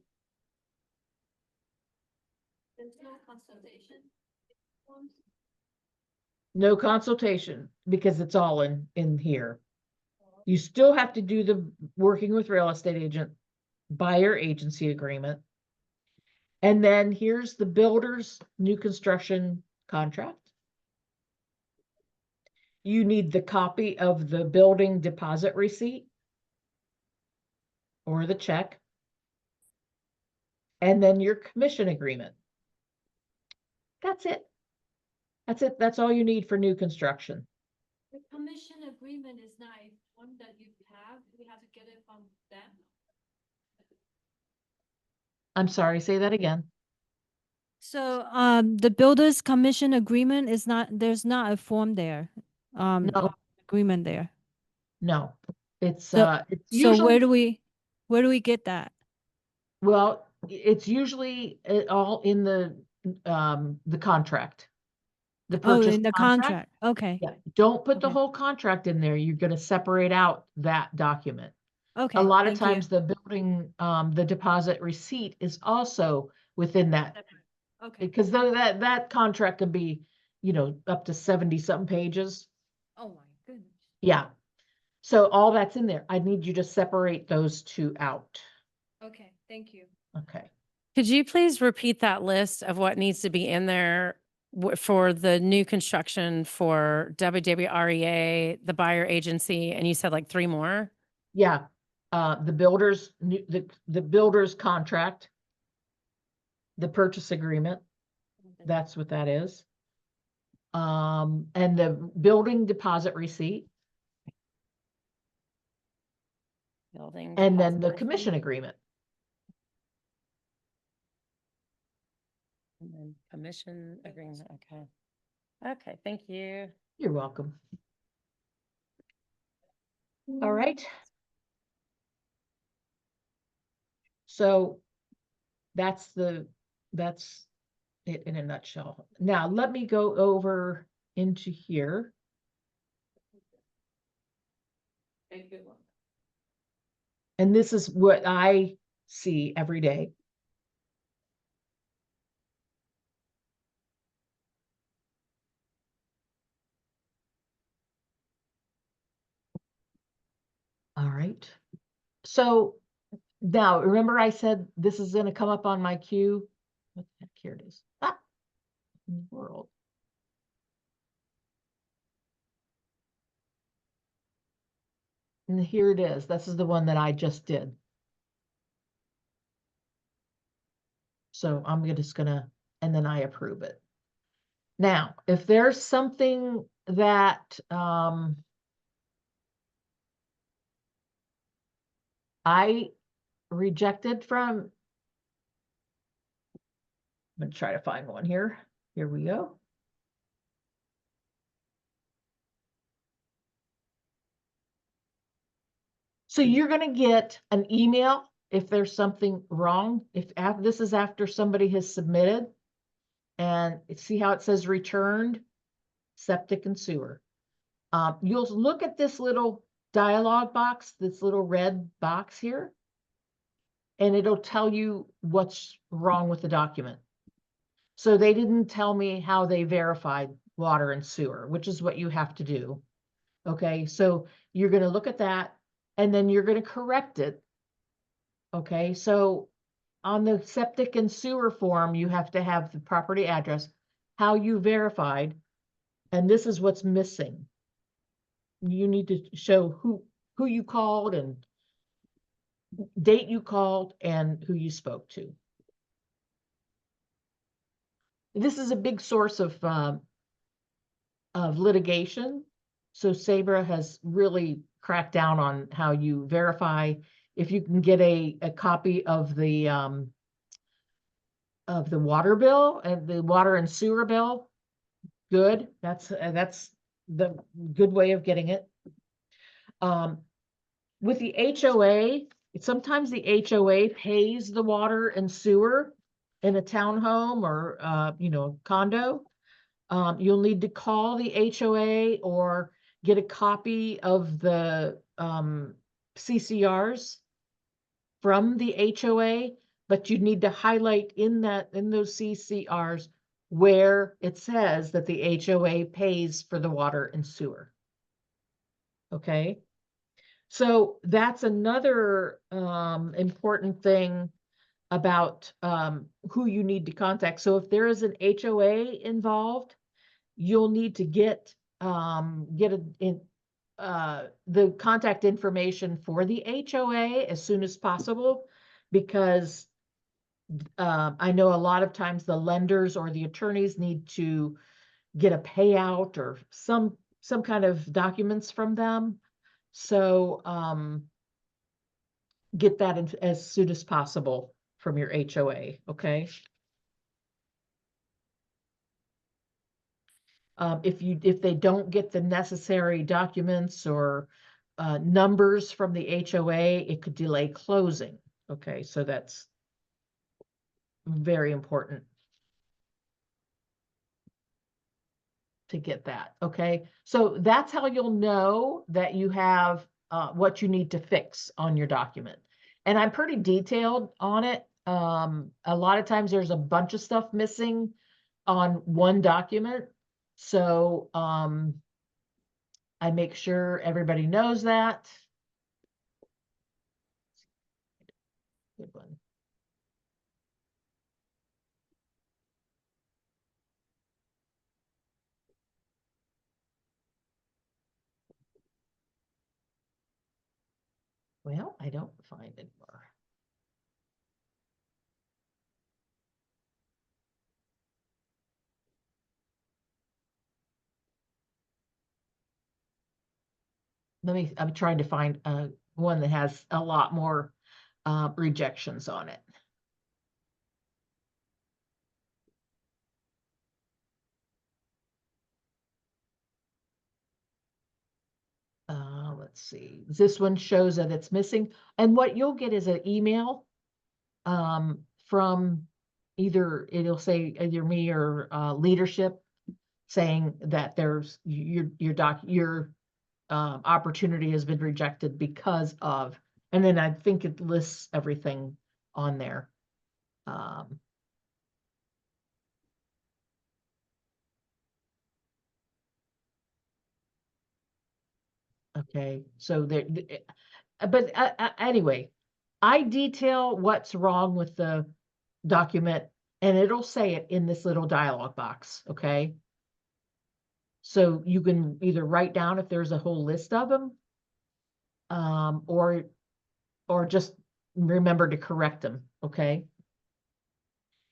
Speaker 4: There's no consultation. Forms.
Speaker 1: no consultation because it's all in here. You still have to do the working with real estate agent buyer agency agreement. And then here's the builder's new construction contract. You need the copy of the building deposit receipt or the check. And then your commission agreement. That's it. That's it. That's all you need for new construction.
Speaker 4: The commission agreement is not a form that you have. We have to get it from them.
Speaker 1: I'm sorry, say that again.
Speaker 7: So, the builder's commission agreement is there's not a form there.
Speaker 1: No.
Speaker 7: Or agreement there.
Speaker 1: No, it's
Speaker 7: So
Speaker 1: usually,
Speaker 7: where do we get that?
Speaker 1: well, it's usually all in the contract. The
Speaker 7: Oh,
Speaker 1: purchase
Speaker 7: in the contract. Okay.
Speaker 1: Yeah, don't put the
Speaker 7: Okay.
Speaker 1: whole contract in there. You're going to separate out that document.
Speaker 7: Okay.
Speaker 1: A lot of
Speaker 7: thank you.
Speaker 1: times the building, the deposit receipt is also within that,
Speaker 7: Okay.
Speaker 1: because that contract can be, up to 70 something pages.
Speaker 7: Oh my goodness.
Speaker 1: Yeah. So all that's in there. I need you to separate those two out.
Speaker 7: Okay, thank you.
Speaker 1: Okay.
Speaker 2: Could you please repeat that list of what needs to be in there for the new construction for WWREA, the buyer agency, and you said like 3 more?
Speaker 1: Yeah. The builder's the builder's contract, the purchase agreement. That's what that is. And the building deposit receipt,
Speaker 2: Building
Speaker 1: and then the
Speaker 2: deposit
Speaker 1: commission
Speaker 2: receipt,
Speaker 1: agreement.
Speaker 2: and then commission agreement. Okay. Okay, thank you.
Speaker 1: You're welcome. All right. So that's it in a nutshell. Now let me go over into here. And this is what I see every day. All right. So now remember I said this is going to come up on my queue. What the heck? Here it is. Ah, in the world. And here it is. This is the one that I just did. So I'm just gonna, and then I approve it. Now, if there's something that I rejected from, I'm gonna try to find one here. Here we go. So you're gonna get an email if there's something wrong. If this is after somebody has submitted, and see how it says returned, septic and sewer. You'll look at this little dialog box, this little red box here, and it'll tell you what's wrong with the document. So they didn't tell me how they verified water and sewer, which is what you have to do. Okay, so you're going to look at that and then you're going to correct it. Okay, so on the septic and sewer form, you have to have the property address, how you verified, and this is what's missing. You need to show who you called and date you called and who you spoke to. This is a big source of litigation. So Sabra has really cracked down on how you verify. If you can get a copy of the water bill and the water and sewer bill, good. That's the good way of getting it. With the HOA, sometimes the HOA pays the water and sewer in a townhome or condo. You'll need to call the HOA or get a copy of the CCRs from the HOA, but you need to highlight in those CCRs where it says that the HOA pays for the water and sewer. Okay, so that's another important thing about who you need to contact. So if there is an HOA involved, you'll need to get the contact information for the HOA as soon as possible, because I know a lot of times the lenders or the attorneys need to get a payout or some kind of documents from them. So get that as soon as possible from your HOA, okay? If they don't get the necessary documents or numbers from the HOA, it could delay closing. Okay, so that's very important to get that. Okay, so that's how you'll know that you have what you need to fix on your document. And I'm pretty detailed on it. A lot of times there's a bunch of stuff missing on one document. So I make sure everybody knows that. Good one. Well, I don't find anymore. I'm trying to find one that has a lot more rejections on it. Let's see. This one shows that it's missing. And what you'll get is an email from it'll say either me or leadership saying that there's your opportunity has been rejected because of, and then I think it lists everything on there. Okay, so there, but anyway, I detail what's wrong with the document and it'll say it in this little dialog box, okay? So you can either write down if there's a whole list of them, or just remember to correct them, okay?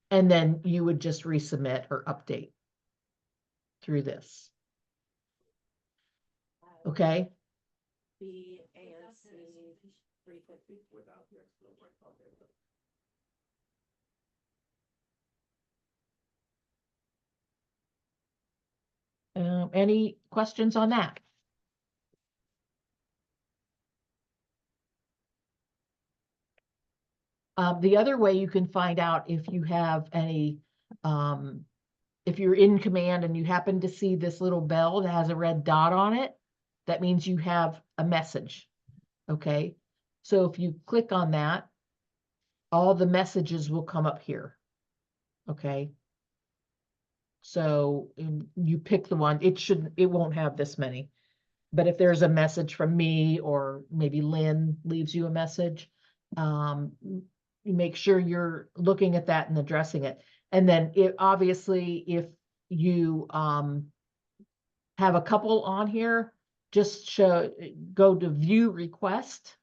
Speaker 1: And then you would just resubmit or update through this. Okay? Any questions on that? The other way you can find out if you have any, if you're in command and you happen to see this little bell that has a red dot on it, that means you have a message. Okay. So if you click on that, all the messages will come up here. Okay. So you pick the one, it won't have this many, but if there's a message from me or maybe Lynn leaves you a message, you make sure you're looking at that and addressing it. And then obviously if you have a couple on here, just go to view request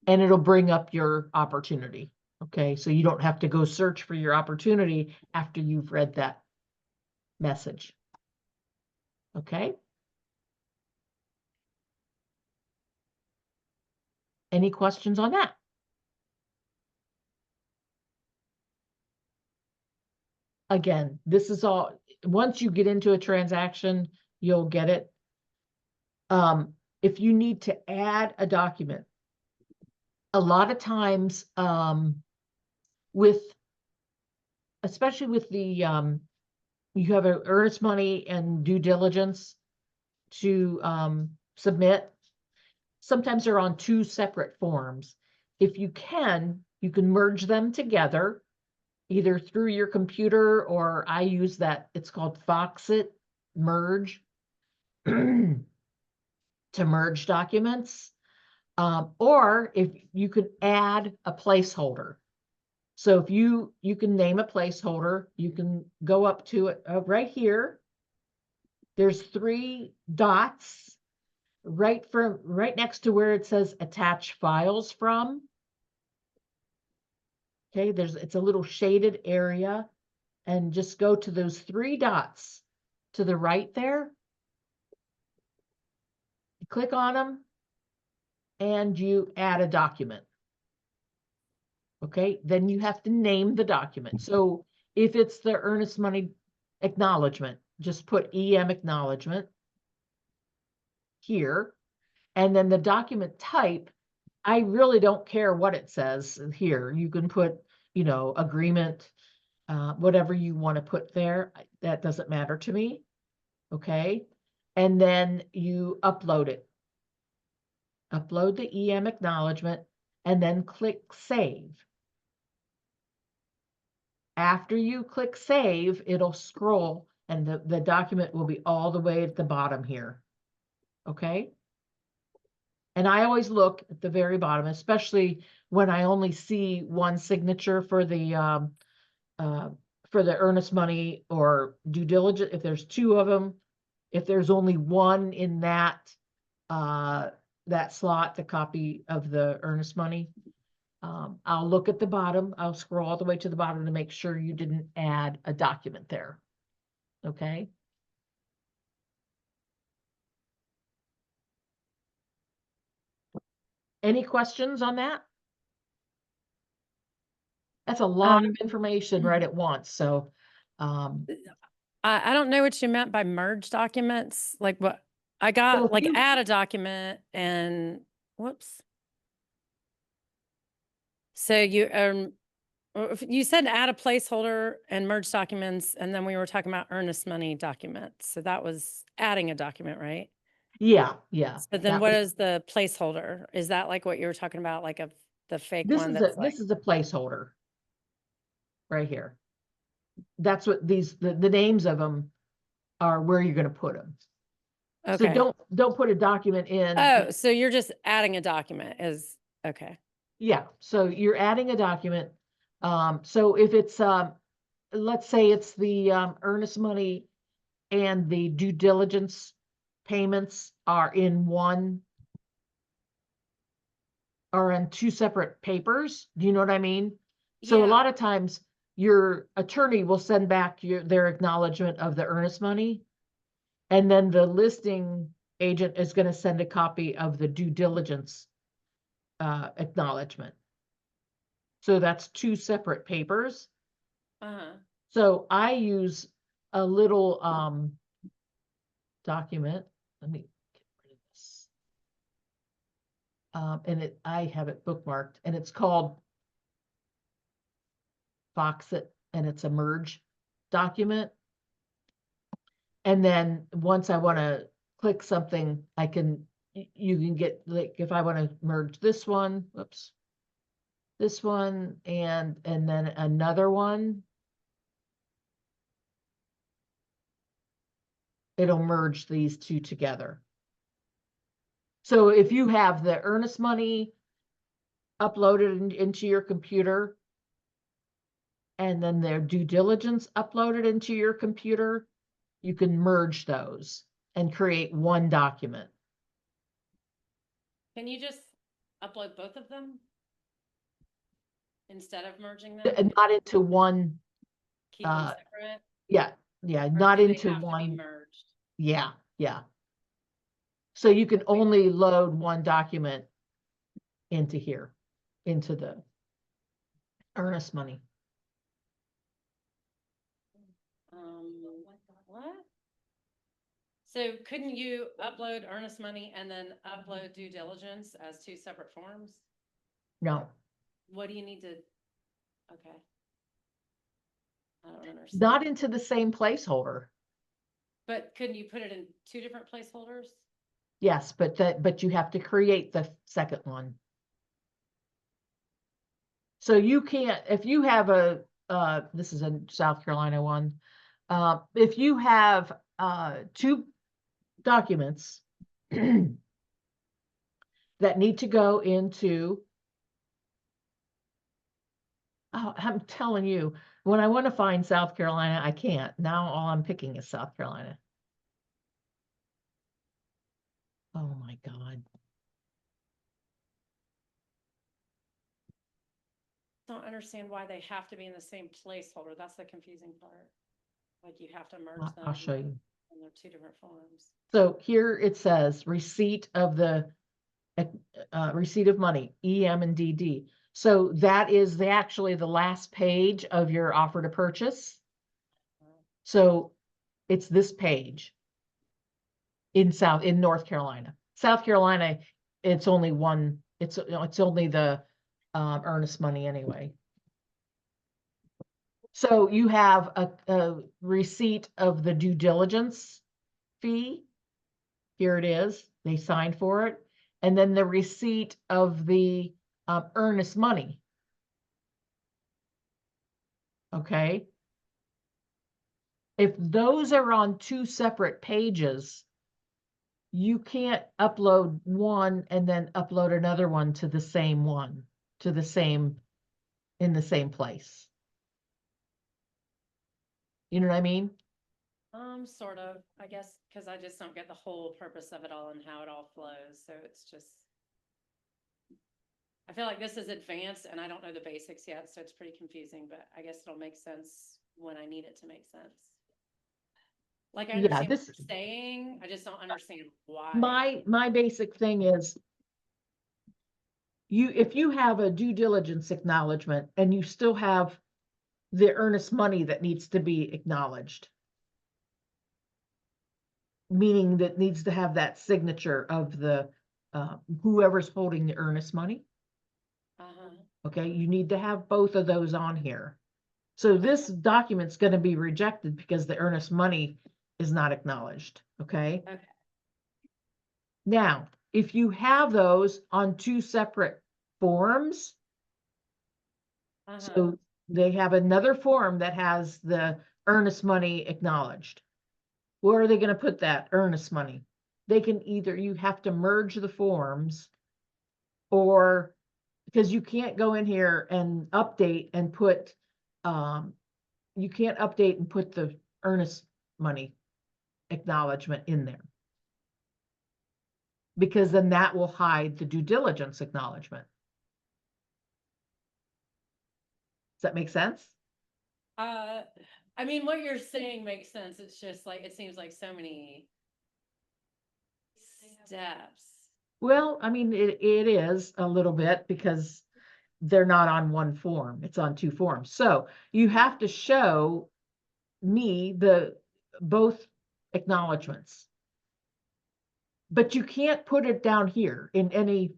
Speaker 1: and it'll bring up your opportunity. Okay, so you don't have to go search for your opportunity after you've read that message. Okay. Any questions on that? Again, this is all, once you get into a transaction, you'll get it. If you need to add a document, a lot of times, especially with the, you have an earnest money and due diligence to submit. Sometimes they're on two separate forms. If you can merge them together, either through your computer or I use that, it's called Foxit Merge to merge documents. Or if you could add a placeholder. So if you can name a placeholder, you can go up to it right here. There's 3 dots right next to where it says attach files from. Okay, it's a little shaded area, and just go to those 3 dots to the right there. You click on them and you add a document. Okay, then you have to name the document. So if it's the earnest money acknowledgement, just put EM acknowledgement here. And then the document type, I really don't care what it says here. You can put, agreement, whatever you want to put there. That doesn't matter to me. Okay. And then you upload it. Upload the EM acknowledgement and then click save. After you click save, it'll scroll and the document will be all the way at the bottom here. Okay? And I always look at the very bottom, especially when I only see one signature for the earnest money or due diligence. If there's two of them, if there's only one in that slot, the copy of the earnest money, I'll look at the bottom. I'll scroll all the way to the bottom to make sure you didn't add a document there. Okay. Any questions on that? That's a lot of information right at once. So,
Speaker 2: I don't know what you meant by merge documents, like what, I
Speaker 1: So
Speaker 2: got
Speaker 1: if
Speaker 2: like
Speaker 1: you-
Speaker 2: add a document and whoops. So you said add a placeholder and merge documents, and then we were talking about earnest money documents. So that was adding a document, right?
Speaker 1: yeah.
Speaker 2: But then
Speaker 1: that
Speaker 2: what
Speaker 1: was-
Speaker 2: is the placeholder? Is that like what you were talking about, like the fake
Speaker 1: This
Speaker 2: one
Speaker 1: is
Speaker 2: that's
Speaker 1: a,
Speaker 2: like,
Speaker 1: this is a placeholder. Right here. That's what the names of them are, where you're gonna put them. So
Speaker 2: okay.
Speaker 1: don't put a document in.
Speaker 2: Oh, so you're just adding a document is, okay.
Speaker 1: Yeah, so you're adding a document. So if it's, let's say it's the earnest money and the due diligence payments are in two separate papers. Do you know what I mean? So a
Speaker 2: Yeah.
Speaker 1: lot of times your attorney will send back their acknowledgement of the earnest money. And then the listing agent is going to send a copy of the due diligence acknowledgement. So that's two separate papers.
Speaker 2: Uh-huh.
Speaker 1: So I use a little document. Let me get rid of this. And I have it bookmarked, and it's called Foxit, and it's a merge document. And then once I want to click something, you can get, like, if I want to merge this one, whoops, this one, and then another one, it'll merge these two together. So if you have the earnest money uploaded into your computer, and then their due diligence uploaded into your computer, you can merge those and create one document.
Speaker 2: Can you just upload both of them instead of merging them?
Speaker 1: And not into one,
Speaker 2: Keep them separate?
Speaker 1: yeah,
Speaker 2: Or
Speaker 1: not
Speaker 2: do they
Speaker 1: into
Speaker 2: have to be
Speaker 1: one.
Speaker 2: merged?
Speaker 1: Yeah. So you can only load one document into here, into the earnest money.
Speaker 2: What? So couldn't you upload earnest money and then upload due diligence as two separate forms?
Speaker 1: No,
Speaker 2: What do you need to, okay. I don't understand.
Speaker 1: not into the same placeholder.
Speaker 2: But couldn't you put it in two different placeholders?
Speaker 1: Yes, but you have to create the second one. So you can't, if you have this is a South Carolina one. If you have two documents that need to go into, oh, I'm telling you, when I want to find South Carolina, I can't. Now all I'm picking is South Carolina. Oh my God.
Speaker 2: Don't understand why they have to be in the same placeholder. That's the confusing part. Like you have to merge them.
Speaker 1: I'll show you.
Speaker 2: And they're two different forms.
Speaker 1: So here it says receipt of receipt of money, EM and DD. So that is actually the last page of your offer to purchase. So it's this page in North Carolina. South Carolina, it's only one, it's only the earnest money anyway. So you have a receipt of the due diligence fee. Here it is. They signed for it. And then the receipt of the earnest money. Okay. If those are on two separate pages, you can't upload one and then upload another one to the same one, to the same, in the same place. You know what I mean?
Speaker 2: Sort of, I guess, because I just don't get the whole purpose of it all and how it all flows, so it's just. I feel like this is advanced and I don't know the basics yet, so it's pretty confusing, but I guess it'll make sense when I need it to make sense. Like I
Speaker 1: Yeah,
Speaker 2: understand what
Speaker 1: this-
Speaker 2: you're saying, I just don't understand why.
Speaker 1: My basic thing is if you have a due diligence acknowledgement and you still have the earnest money that needs to be acknowledged, meaning that needs to have that signature of the whoever's holding the earnest money. Okay, you need to have both of those on here. So this document's going to be rejected because the earnest money is not acknowledged. Okay.
Speaker 2: Okay.
Speaker 1: Now, if you have those on two separate forms, so they have another form that has the earnest money acknowledged. Where are they going to put that earnest money? They can either, you have to merge the forms, or because you can't go in here and update and put, you can't update and put the earnest money acknowledgement in there. Because then that will hide the due diligence acknowledgement. Does that make sense?
Speaker 2: I mean, what you're saying makes sense. It's just like, it seems like so many steps.
Speaker 1: Well, I mean, it is a little bit because they're not on one form. It's on two forms. So you have to show me both acknowledgements. But you can't put it down here in any,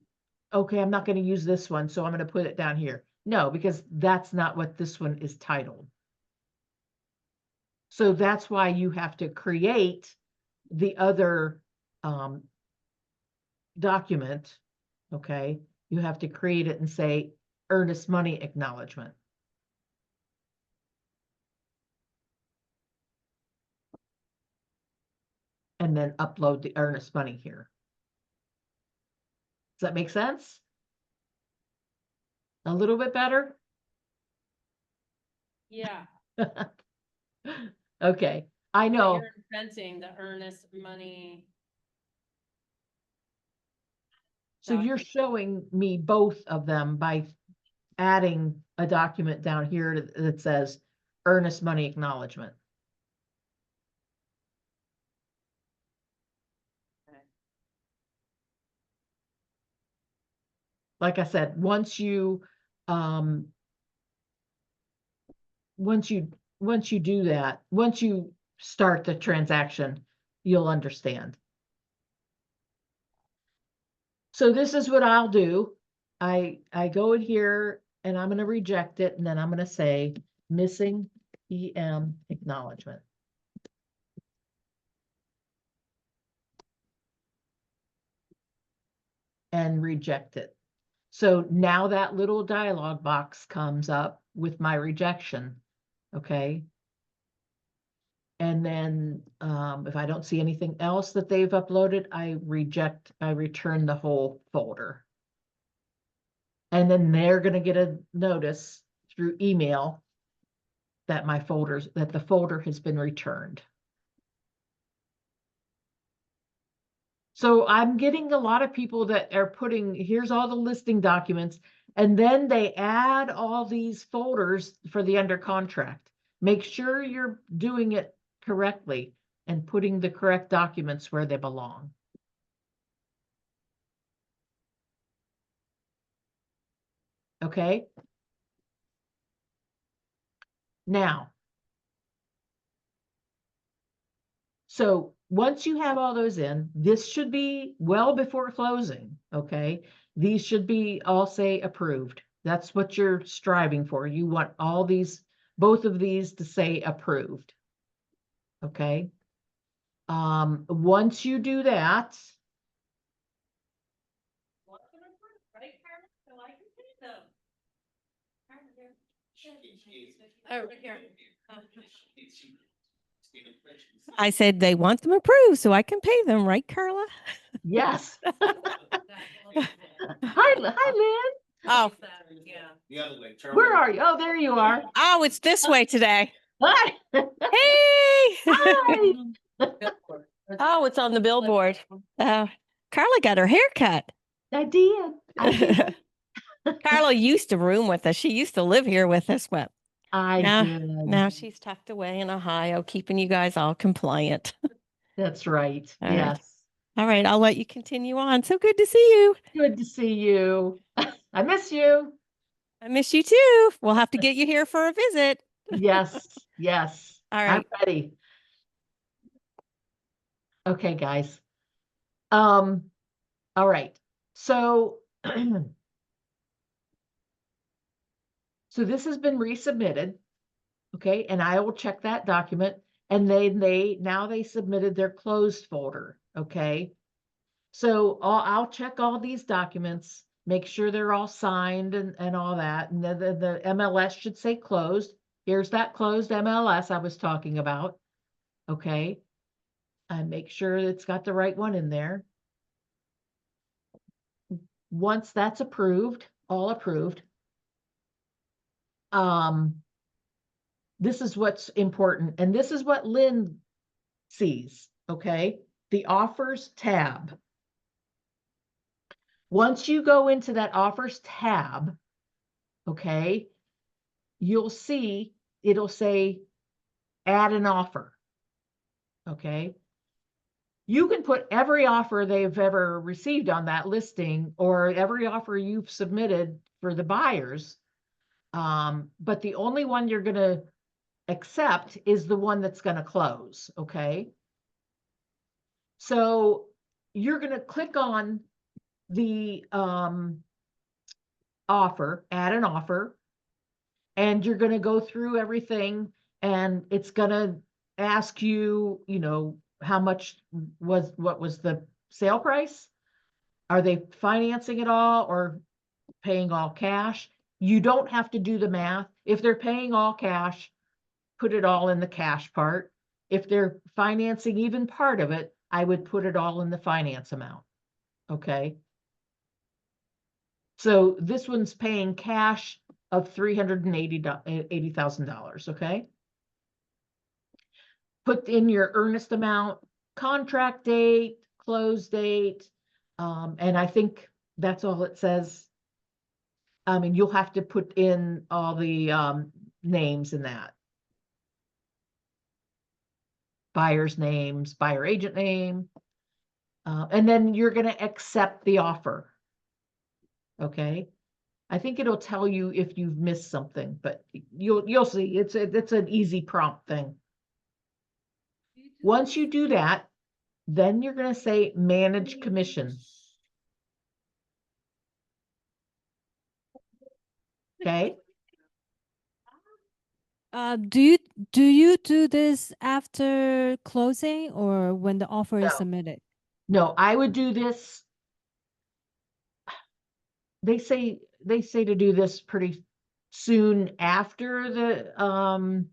Speaker 1: okay, I'm not going to use this one, so I'm going to put it down here. No, because that's not what this one is titled. So that's why you have to create the other document. Okay, you have to create it and say earnest money acknowledgement. And then upload the earnest money here. Does that make sense? A little bit better?
Speaker 2: Yeah.
Speaker 1: Okay, I
Speaker 2: So
Speaker 1: know.
Speaker 2: you're inventing the earnest money.
Speaker 1: So you're
Speaker 2: document.
Speaker 1: showing me both of them by adding a document down here that says earnest money acknowledgement. Like I said, once you do that, once you start the transaction, you'll understand. So this is what I'll do. I go in here and I'm going to reject it, and then I'm going to say missing EM acknowledgement. And reject it. So now that little dialog box comes up with my rejection. Okay. And then if I don't see anything else that they've uploaded, I return the whole folder. And then they're going to get a notice through email that the folder has been returned. So I'm getting a lot of people that are putting, here's all the listing documents, and then they add all these folders for the under contract. Make sure you're doing it correctly and putting the correct documents where they belong. Okay. Now, so once you have all those in, this should be well before closing. Okay. These should be all say approved. That's what you're striving for. You want all these, both of these to say approved. Okay. Once you do that,
Speaker 2: Oh, right here.
Speaker 9: I said they want them approved so I can pay them, right, Carla?
Speaker 1: Yes. Hi, Lynn.
Speaker 9: Oh,
Speaker 1: Where are you? Oh, there you are.
Speaker 9: oh, it's this way today.
Speaker 1: Hi.
Speaker 9: Hey!
Speaker 1: Hi.
Speaker 9: Oh, it's on the billboard. Carla got her hair cut.
Speaker 1: I did. I did.
Speaker 9: Carla used to room with us. She used to live here with us, but
Speaker 1: I
Speaker 9: now,
Speaker 1: did.
Speaker 9: now she's tucked away in Ohio, keeping you guys all compliant.
Speaker 1: That's right.
Speaker 9: All right.
Speaker 1: Yes.
Speaker 9: All right, I'll let you continue on. So good to see you.
Speaker 1: Good to see you. I miss you.
Speaker 9: I miss you too. We'll have to get you here for a visit.
Speaker 1: Yes. Yes.
Speaker 9: All
Speaker 1: I'm
Speaker 9: right.
Speaker 1: ready. Okay, guys. All right. So, so this has been resubmitted. Okay, and I will check that document. And now they submitted their closed folder. Okay. So I'll check all these documents, make sure they're all signed and all that. And the MLS should say closed. Here's that closed MLS I was talking about. Okay. And make sure it's got the right one in there. Once that's approved, all approved, this is what's important. And this is what Lynn sees. Okay. The offers tab. Once you go into that offers tab, okay, you'll see it'll say add an offer. Okay. You can put every offer they've ever received on that listing or every offer you've submitted for the buyers. But the only one you're going to accept is the one that's going to close. Okay. So you're going to click on the offer, add an offer, and you're going to go through everything and it's going to ask you, you know, how much what was the sale price? Are they financing it all or paying all cash? You don't have to do the math. If they're paying all cash, put it all in the cash part. If they're financing even part of it, I would put it all in the finance amount. Okay. So this one's paying cash of $380,000. Okay. Put in your earnest amount, contract date, close date, and I think that's all it says. And you'll have to put in all the names in that. Buyer's names, buyer agent name, and then you're going to accept the offer. Okay. I think it'll tell you if you've missed something, but you'll see. It's an easy prompt thing. Once you do that, then you're going to say manage commission. Okay.
Speaker 7: Do you do this after closing or when the offer is
Speaker 1: No.
Speaker 7: submitted?
Speaker 1: No, I would do this. They say to do this pretty soon after the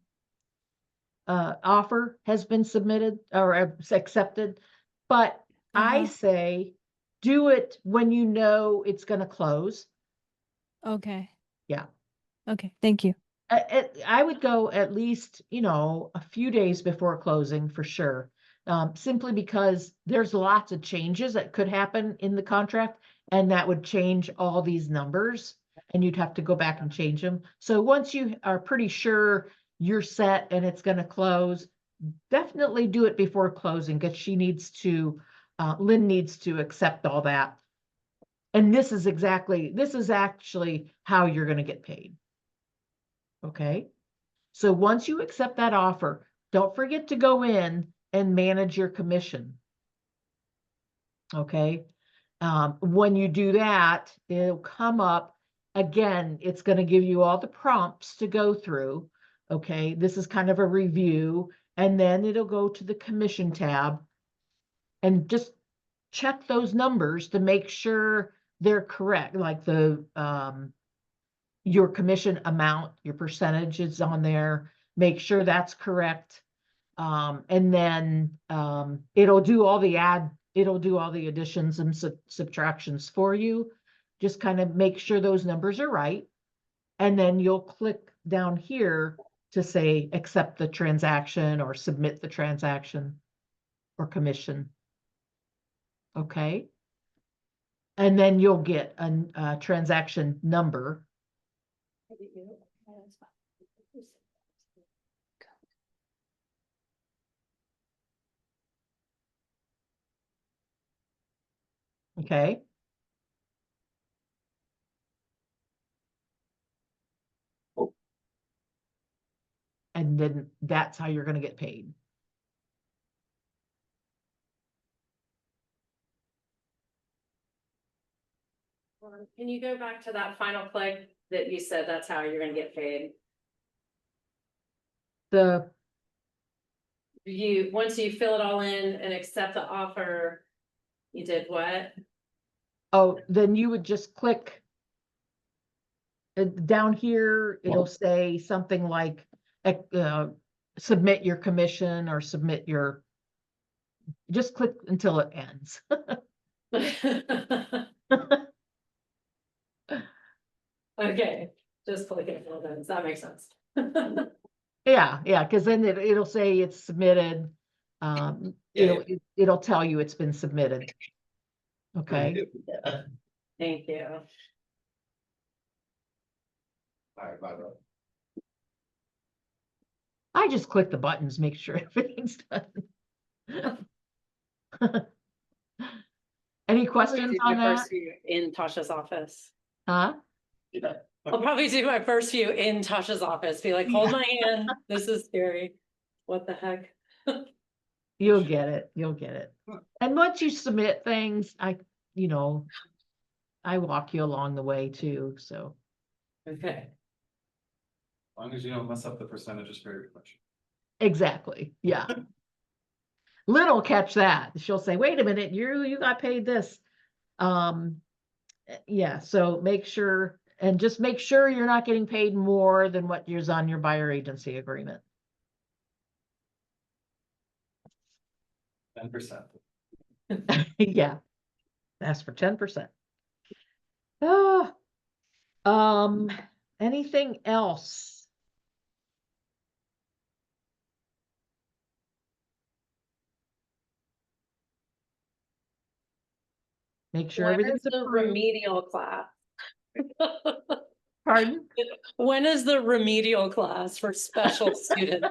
Speaker 1: offer has been submitted or accepted, but I say do it when you know it's going to close.
Speaker 7: Okay.
Speaker 1: Yeah.
Speaker 7: Okay. Thank you.
Speaker 1: I would go at least, you know, a few days before closing for sure. Simply because there's lots of changes that could happen in the contract and that would change all these numbers and you'd have to go back and change them. So once you are pretty sure you're set and it's going to close, definitely do it before closing because Lynn needs to accept all that. And this is actually how you're going to get paid. Okay. So once you accept that offer, don't forget to go in and manage your commission. Okay. When you do that, it'll come up again. It's going to give you all the prompts to go through. Okay. This is kind of a review, and then it'll go to the commission tab and just check those numbers to make sure they're correct. Like your commission amount, your percentage is on there. Make sure that's correct. And then, it'll do all the additions and subtractions for you. Just kind of make sure those numbers are right. And then you'll click down here to say, accept the transaction or submit the transaction or commission. Okay. And then you'll get a transaction number. Okay. And then that's how you're going to get paid.
Speaker 2: Can you go back to that final click that you said that's how you're gonna get paid? Once you fill it all in and accept the offer, you did what?
Speaker 1: Oh, then you would just click down here. It'll say something like, submit your commission or submit your, just click until it ends.
Speaker 2: Okay, just click it, well then, that makes sense.
Speaker 1: Yeah, because then it'll say it's submitted. It'll tell you it's been submitted. Okay.
Speaker 2: Thank you.
Speaker 1: I just click the buttons, make sure everything's done. Any questions on that?
Speaker 2: In Tasha's office.
Speaker 1: Huh?
Speaker 2: I'll probably do my first few in Tasha's office, be like, hold my hand, this is scary. What the heck?
Speaker 1: You'll get it. You'll get it. And once you submit things, I walk you along the way too, so.
Speaker 2: Okay.
Speaker 8: As long as you don't mess up the percentages very much.
Speaker 1: Exactly, yeah. Little catch that. She'll say, wait a minute, you got paid this. Yeah, so make sure, and just make sure you're not getting paid more than what is on your buyer agency agreement.
Speaker 8: 10%.
Speaker 1: Yeah, ask for 10%. Oh, anything else? Make sure
Speaker 2: When
Speaker 1: everything's
Speaker 2: is the
Speaker 1: approved.
Speaker 2: remedial class?
Speaker 1: Pardon?
Speaker 2: When is the remedial class for special students?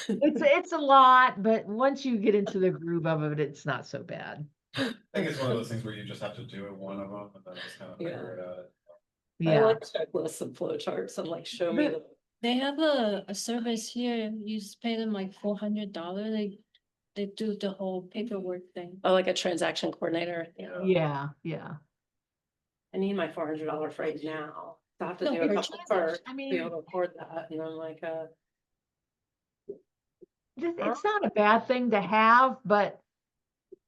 Speaker 1: It's a lot, but once you get into the groove of it, it's not so bad.
Speaker 8: I think it's one of those things where you just have to do it one of them and then just kind of figure it out.
Speaker 2: I
Speaker 1: Yeah,
Speaker 2: like checklists and flowcharts and like show me the.
Speaker 4: They have a service here, you just pay them like $400, they do the whole paperwork thing.
Speaker 2: Oh, like a transaction coordinator.
Speaker 1: yeah.
Speaker 2: I need my $400 right now. So I have to
Speaker 4: No,
Speaker 2: do a
Speaker 4: for
Speaker 2: couple
Speaker 4: transaction,
Speaker 2: first,
Speaker 1: I
Speaker 2: be
Speaker 1: mean,
Speaker 2: able to afford that, and I'm like,
Speaker 1: it's not a bad thing to have, but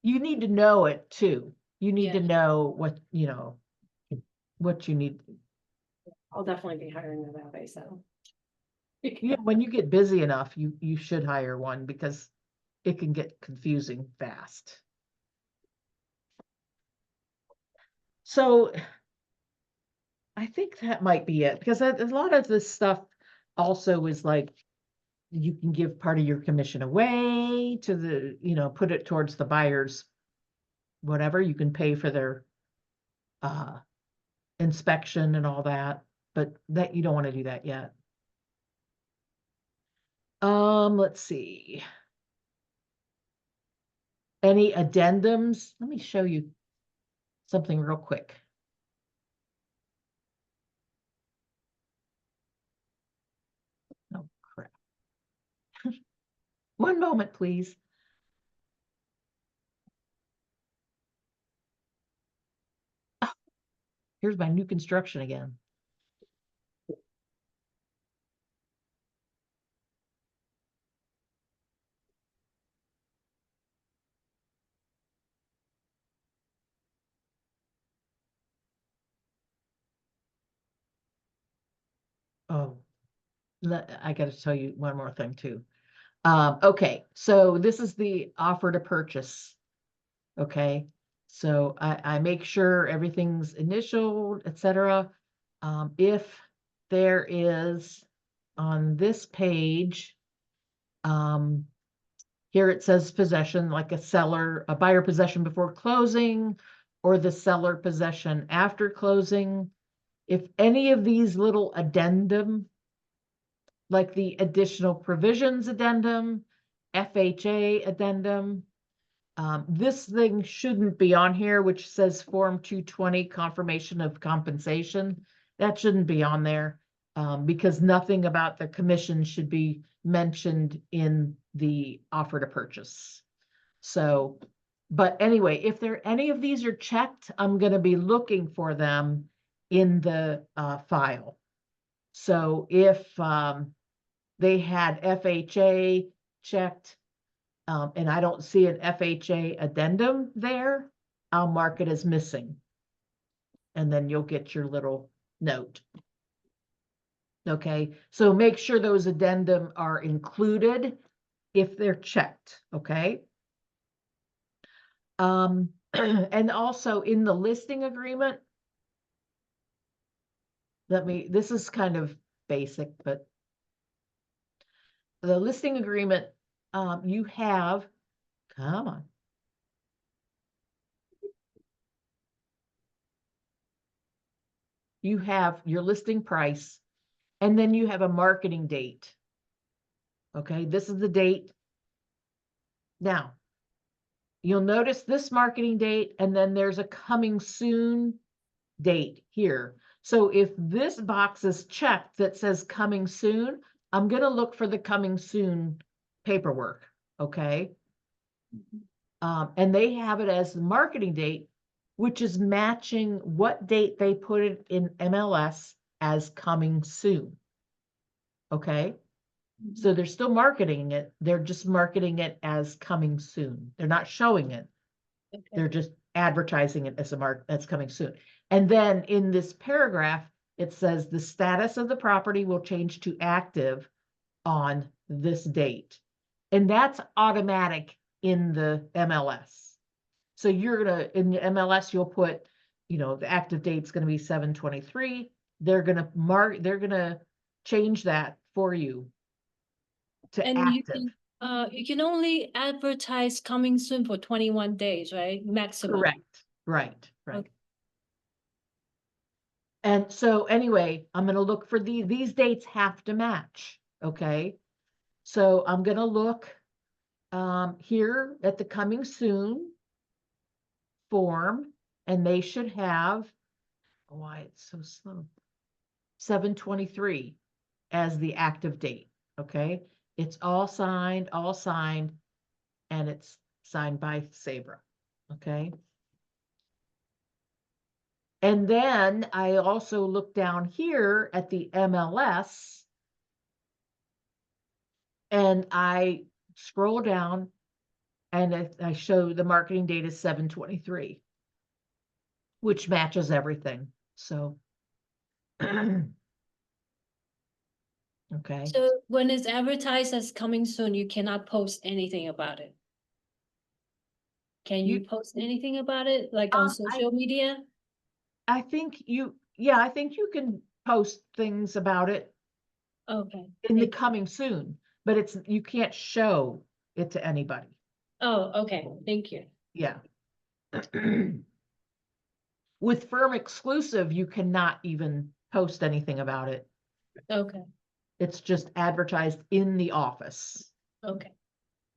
Speaker 1: you need to know it too. You need to
Speaker 4: Yeah.
Speaker 1: know what you need.
Speaker 2: I'll definitely be hiring a that way, so.
Speaker 1: When you get busy enough, you should hire one because it can get confusing fast. So I think that might be it, because a lot of this stuff also is like, you can give part of your commission away to the, put it towards the buyers. Whatever, you can pay for their inspection and all that, but that you don't want to do that yet. Let's see. Any addendums? Let me show you something real quick. Oh, crap. One moment, please. Oh, here's my new construction again. Oh, I gotta tell you one more thing too. Okay, so this is the offer to purchase. Okay, so I make sure everything's initialed, etc. If there is on this page, here it says possession, like a buyer possession before closing, or the seller possession after closing. If any of these little addendum, like the additional provisions addendum, FHA addendum, this thing shouldn't be on here, which says Form 220 confirmation of compensation. That shouldn't be on there, because nothing about the commission should be mentioned in the offer to purchase. So, but anyway, if any of these are checked, I'm going to be looking for them in the file. So if they had FHA checked, and I don't see an FHA addendum there, I'll mark it as missing. And then you'll get your little note. Okay, so make sure those addendum are included if they're checked, okay? And also in the listing agreement, this is kind of basic, but the listing agreement, you have, come on. You have your listing price, and then you have a marketing date. Okay, this is the date. Now, you'll notice this marketing date, and then there's a coming soon date here. So if this box is checked that says coming soon, I'm going to look for the coming soon paperwork. Okay. And they have it as the marketing date, which is matching what date they put it in MLS as coming soon. Okay. So they're still marketing it. They're just marketing it as coming soon. They're not showing it.
Speaker 4: Okay.
Speaker 1: They're just advertising it as that's coming soon. And then in this paragraph, it says the status of the property will change to active on this date. And that's automatic in the MLS. So you're gonna, in the MLS, you'll put, the active date's gonna be 7/23. They're gonna change that for you to
Speaker 4: And
Speaker 1: active.
Speaker 4: you can only advertise coming soon for 21 days, right? Maximum.
Speaker 1: Correct. Right.
Speaker 4: Okay.
Speaker 1: And so anyway, I'm going to look for these dates have to match. Okay. So I'm going to look here at the coming soon form, and they should have, why it's so slow, 7/23 as the active date. Okay. It's all signed, and it's signed by Sabra. Okay. And then I also look down here at the MLS, and I scroll down, and I show the marketing date is 7/23, which matches everything. So, okay.
Speaker 4: So when it's advertised as coming soon, you cannot post anything about it. Can you post anything about it, like on social media?
Speaker 1: I think you can post things about it
Speaker 4: Okay.
Speaker 1: in the coming soon, but you can't show it to anybody.
Speaker 4: Oh, okay. Thank you.
Speaker 1: Yeah. With firm exclusive, you cannot even post anything about it.
Speaker 4: Okay.
Speaker 1: It's just advertised in the office.
Speaker 4: Okay.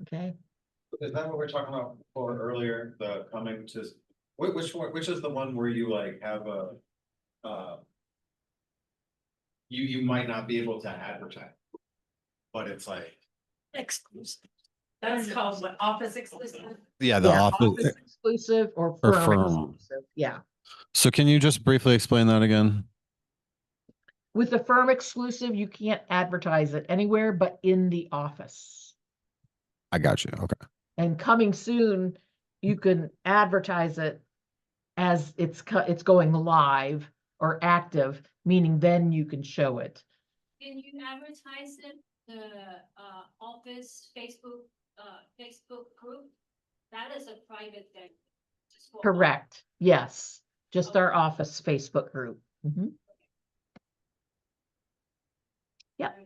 Speaker 1: Okay.
Speaker 10: Is that what we're talking about for earlier, the coming to, which is the one where you like have you might not be able to advertise, but it's like
Speaker 4: Exclusive.
Speaker 2: That's called what, office exclusive?
Speaker 8: Yeah, the
Speaker 1: office exclusive or firm exclusive. Yeah.
Speaker 8: So can you just briefly explain that again?
Speaker 1: With the firm exclusive, you can't advertise it anywhere but in the office.
Speaker 8: I got you. Okay.
Speaker 1: And coming soon, you can advertise it as it's going live or active, meaning then you can show it.
Speaker 4: Can you advertise it, the, office Facebook group? That is a private thing. just for office.
Speaker 1: Correct. Yes. Just our
Speaker 4: Okay.
Speaker 1: office Facebook group. Mhm. Yep.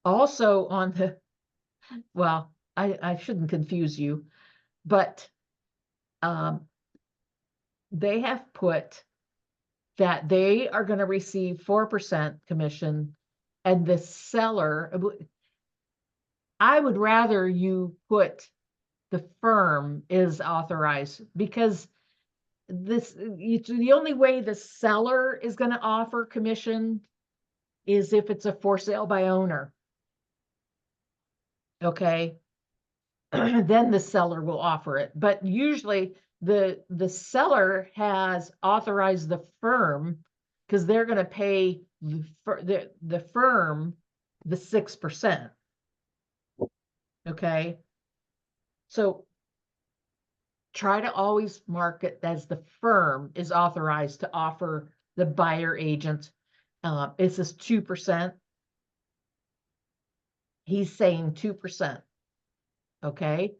Speaker 1: Also on the, well, I shouldn't confuse you, but they have put that they are going to receive 4% commission, and the seller, I would rather you put the firm is authorized, because the only way the seller is going to offer commission is if it's a for sale by owner. Okay. Then the seller will offer it. But usually the seller has authorized the firm, because they're going to pay the firm the 6%. Okay. So try to always mark it as the firm is authorized to offer the buyer agent. It says 2%. He's saying 2%. Okay.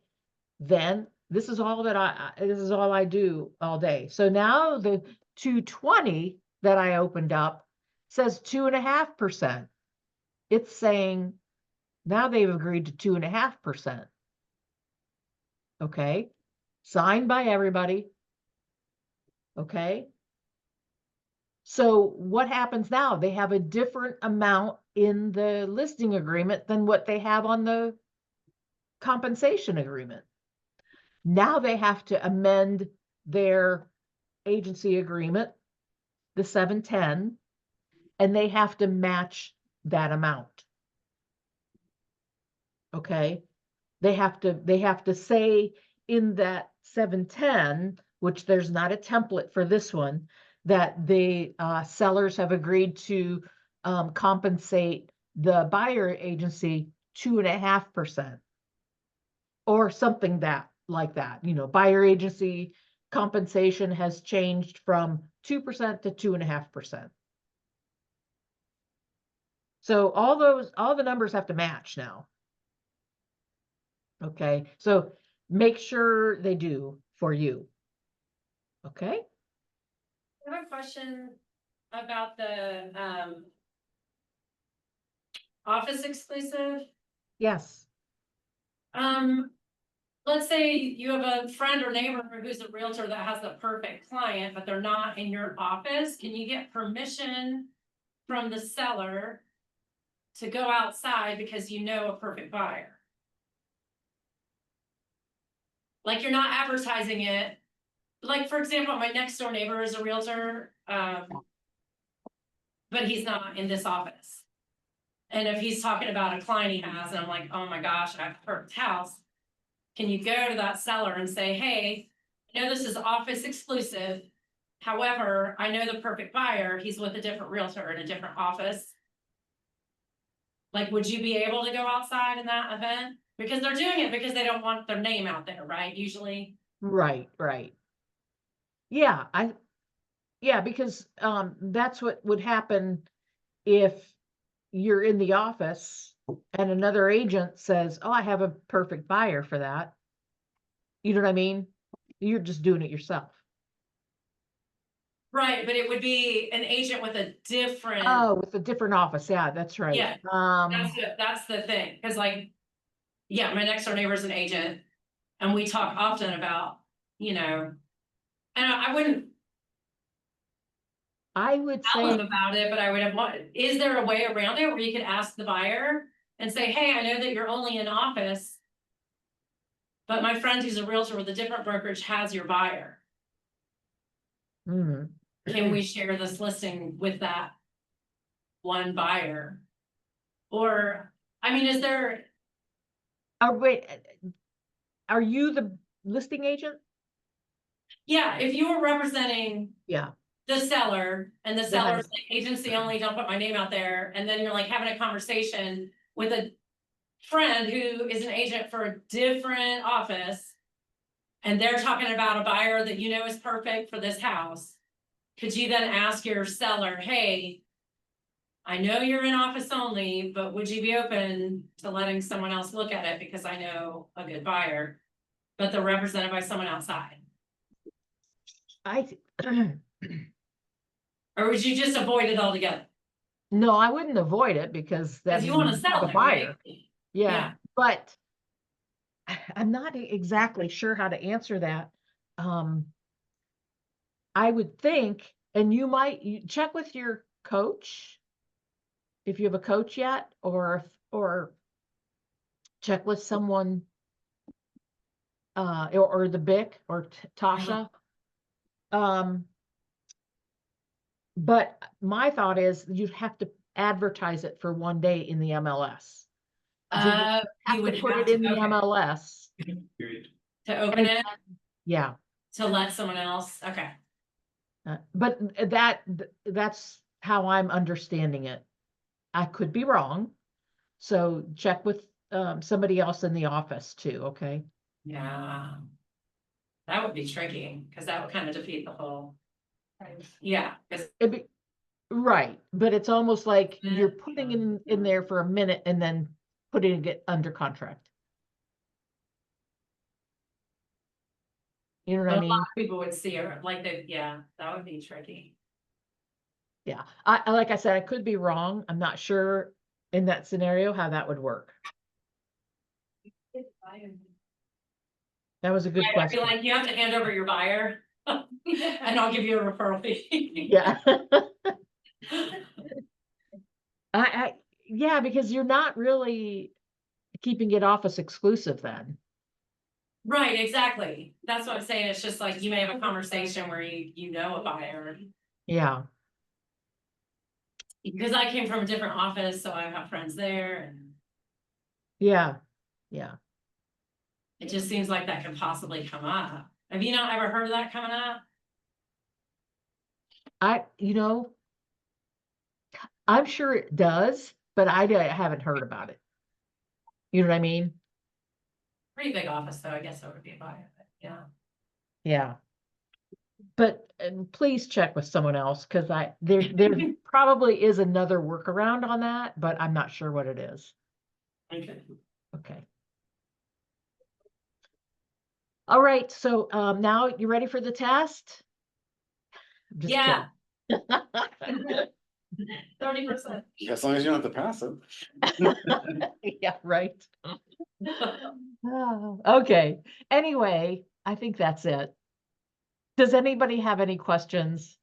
Speaker 1: Then this is all that this is all I do all day. So now the 220 that I opened up says 2.5%. It's saying now they've agreed to 2.5%. Okay. Signed by everybody. Okay. So what happens now? They have a different amount in the listing agreement than what they have on the compensation agreement. Now they have to amend their agency agreement, the 710, and they have to match that amount. Okay. They have to say in that 710, which there's not a template for this one, that the sellers have agreed to compensate the buyer agency 2.5%, or something like that. Buyer agency compensation has changed from 2% to 2.5%. So all the numbers have to match now. Okay, so make sure they do for you. Okay.
Speaker 2: I have a question about the office exclusive.
Speaker 1: Yes.
Speaker 2: Let's say you have a friend or neighbor who's a realtor that has the perfect client, but they're not in your office. Can you get permission from the seller to go outside because you know a perfect buyer? Like, you're not advertising it. Like, for example, my next door neighbor is a realtor, but he's not in this office. And if he's talking about a client he has, and I'm like, oh my gosh, I have a perfect house. Can you go to that seller and say, hey, I know this is office exclusive. However, I know the perfect buyer. He's with a different realtor in a different office. Like, would you be able to go outside in that event? Because they're doing it because they don't want their name out there, right? Usually.
Speaker 1: Right. Yeah, because that's what would happen if you're in the office and another agent says, oh, I have a perfect buyer for that. You know what I mean? You're just doing it yourself.
Speaker 2: Right, but it would be an agent with a different.
Speaker 1: Oh, with a different office. Yeah, that's right.
Speaker 2: Yeah, that's the thing. Cause like, yeah, my next door neighbor is an agent and we talk often about, and I wouldn't
Speaker 1: I would
Speaker 2: tell
Speaker 1: say,
Speaker 2: them about it, but I would have, is there a way around it where you could ask the buyer and say, hey, I know that you're only in office, but my friend who's a realtor with a different brokerage has your buyer. Can we share this listing with that one buyer? Or, I mean, is there,
Speaker 1: wait, are you the listing agent?
Speaker 2: yeah, if you were representing
Speaker 1: Yeah.
Speaker 2: the seller and the seller's
Speaker 1: has-
Speaker 2: like, agency only, don't put my name out there, and then you're like having a conversation with a friend who is an agent for a different office, and they're talking about a buyer that you know is perfect for this house, could you then ask your seller, hey, I know you're in office only, but would you be open to letting someone else look at it because I know a good buyer, but they're represented by someone outside? Or would you just avoid it altogether?
Speaker 1: No, I wouldn't avoid it because that
Speaker 2: Because you
Speaker 1: means
Speaker 2: want to
Speaker 1: have
Speaker 2: sell
Speaker 1: a
Speaker 2: it,
Speaker 1: buyer.
Speaker 2: right?
Speaker 1: Yeah,
Speaker 2: Yeah.
Speaker 1: but I'm not exactly sure how to answer that. I would think, and you check with your coach if you have a coach yet, or check with someone, or the BIC or Tasha. But my thought is you'd have to advertise it for one day in the MLS. You have
Speaker 2: You would
Speaker 1: to put
Speaker 2: have
Speaker 1: it in
Speaker 2: to,
Speaker 1: the
Speaker 2: okay,
Speaker 1: MLS.
Speaker 2: to open it,
Speaker 1: Yeah.
Speaker 2: to let someone else, okay.
Speaker 1: But that's how I'm understanding it. I could be wrong. So check with somebody else in the office too, okay?
Speaker 2: Yeah. That would be tricky, because that would kind of defeat the whole. Yeah, 'cause-
Speaker 1: It'd be, right, but it's almost like you're putting in there for a minute and then putting it under contract. You know what
Speaker 2: but
Speaker 1: I
Speaker 2: a
Speaker 1: mean?
Speaker 2: lot of people would see it, like, yeah, that would be tricky.
Speaker 1: Yeah, like I said, I could be wrong. I'm not sure in that scenario how that would work. That was a good
Speaker 2: Right, I'd be
Speaker 1: question.
Speaker 2: like, you have to hand over your buyer, and I'll give you a referral fee.
Speaker 1: Yeah. Yeah, because you're not really keeping it office exclusive then.
Speaker 2: Right, exactly. That's what I'm saying. It's just like you may have a conversation where you know a buyer.
Speaker 1: Yeah,
Speaker 2: Because I came from a different office, so I have friends there, and
Speaker 1: yeah.
Speaker 2: it just seems like that could possibly come up. Have you not ever heard of that coming up?
Speaker 1: I'm sure it does, but I haven't heard about it. You know what I mean?
Speaker 2: Pretty big office, though. I guess that would be a buyer, but yeah.
Speaker 1: Yeah. But please check with someone else because there probably is another workaround on that, but I'm not sure what it is.
Speaker 2: Okay.
Speaker 1: Okay. All right, so now you ready for the test? I'm just
Speaker 2: Yeah.
Speaker 1: kidding.
Speaker 2: 30%.
Speaker 5: Yeah, as long as you don't have to pass it.
Speaker 1: Yeah, right. Okay. Anyway, I think that's it. Does anybody have any questions?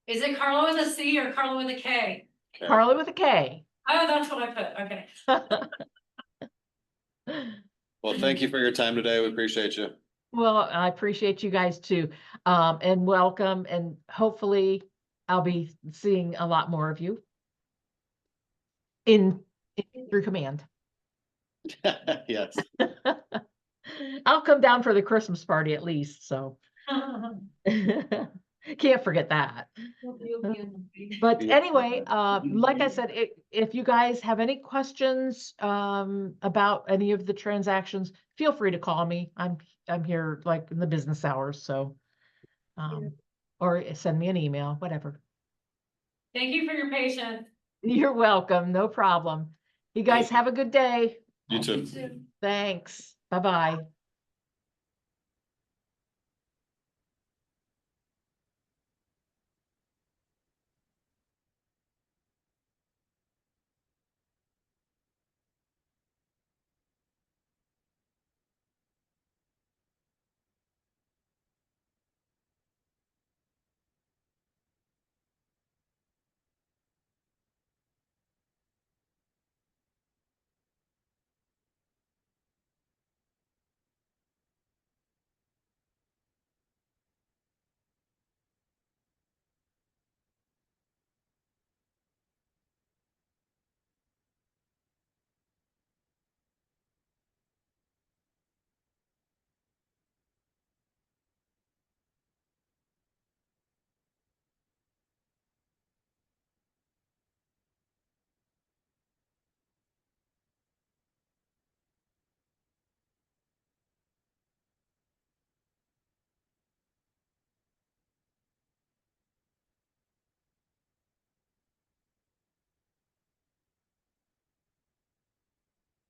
Speaker 2: Is it Carla with a C or Carla with a K?
Speaker 1: Carly with a K.
Speaker 2: Oh, that's what I put. Okay.
Speaker 5: Well, thank you for your time today. We appreciate you.
Speaker 1: Well, I appreciate you guys too. And welcome, and hopefully I'll be seeing a lot more of you through command.
Speaker 5: Yes.
Speaker 1: I'll come down for the Christmas party at least, so can't forget that. But anyway, like I said, if you guys have any questions about any of the transactions, feel free to call me. I'm here like in the business hours, so or send me an email, whatever.
Speaker 2: Thank you for your patience.
Speaker 1: You're welcome, no problem. You guys have a good day.
Speaker 5: You too.
Speaker 1: Thanks. Bye-bye.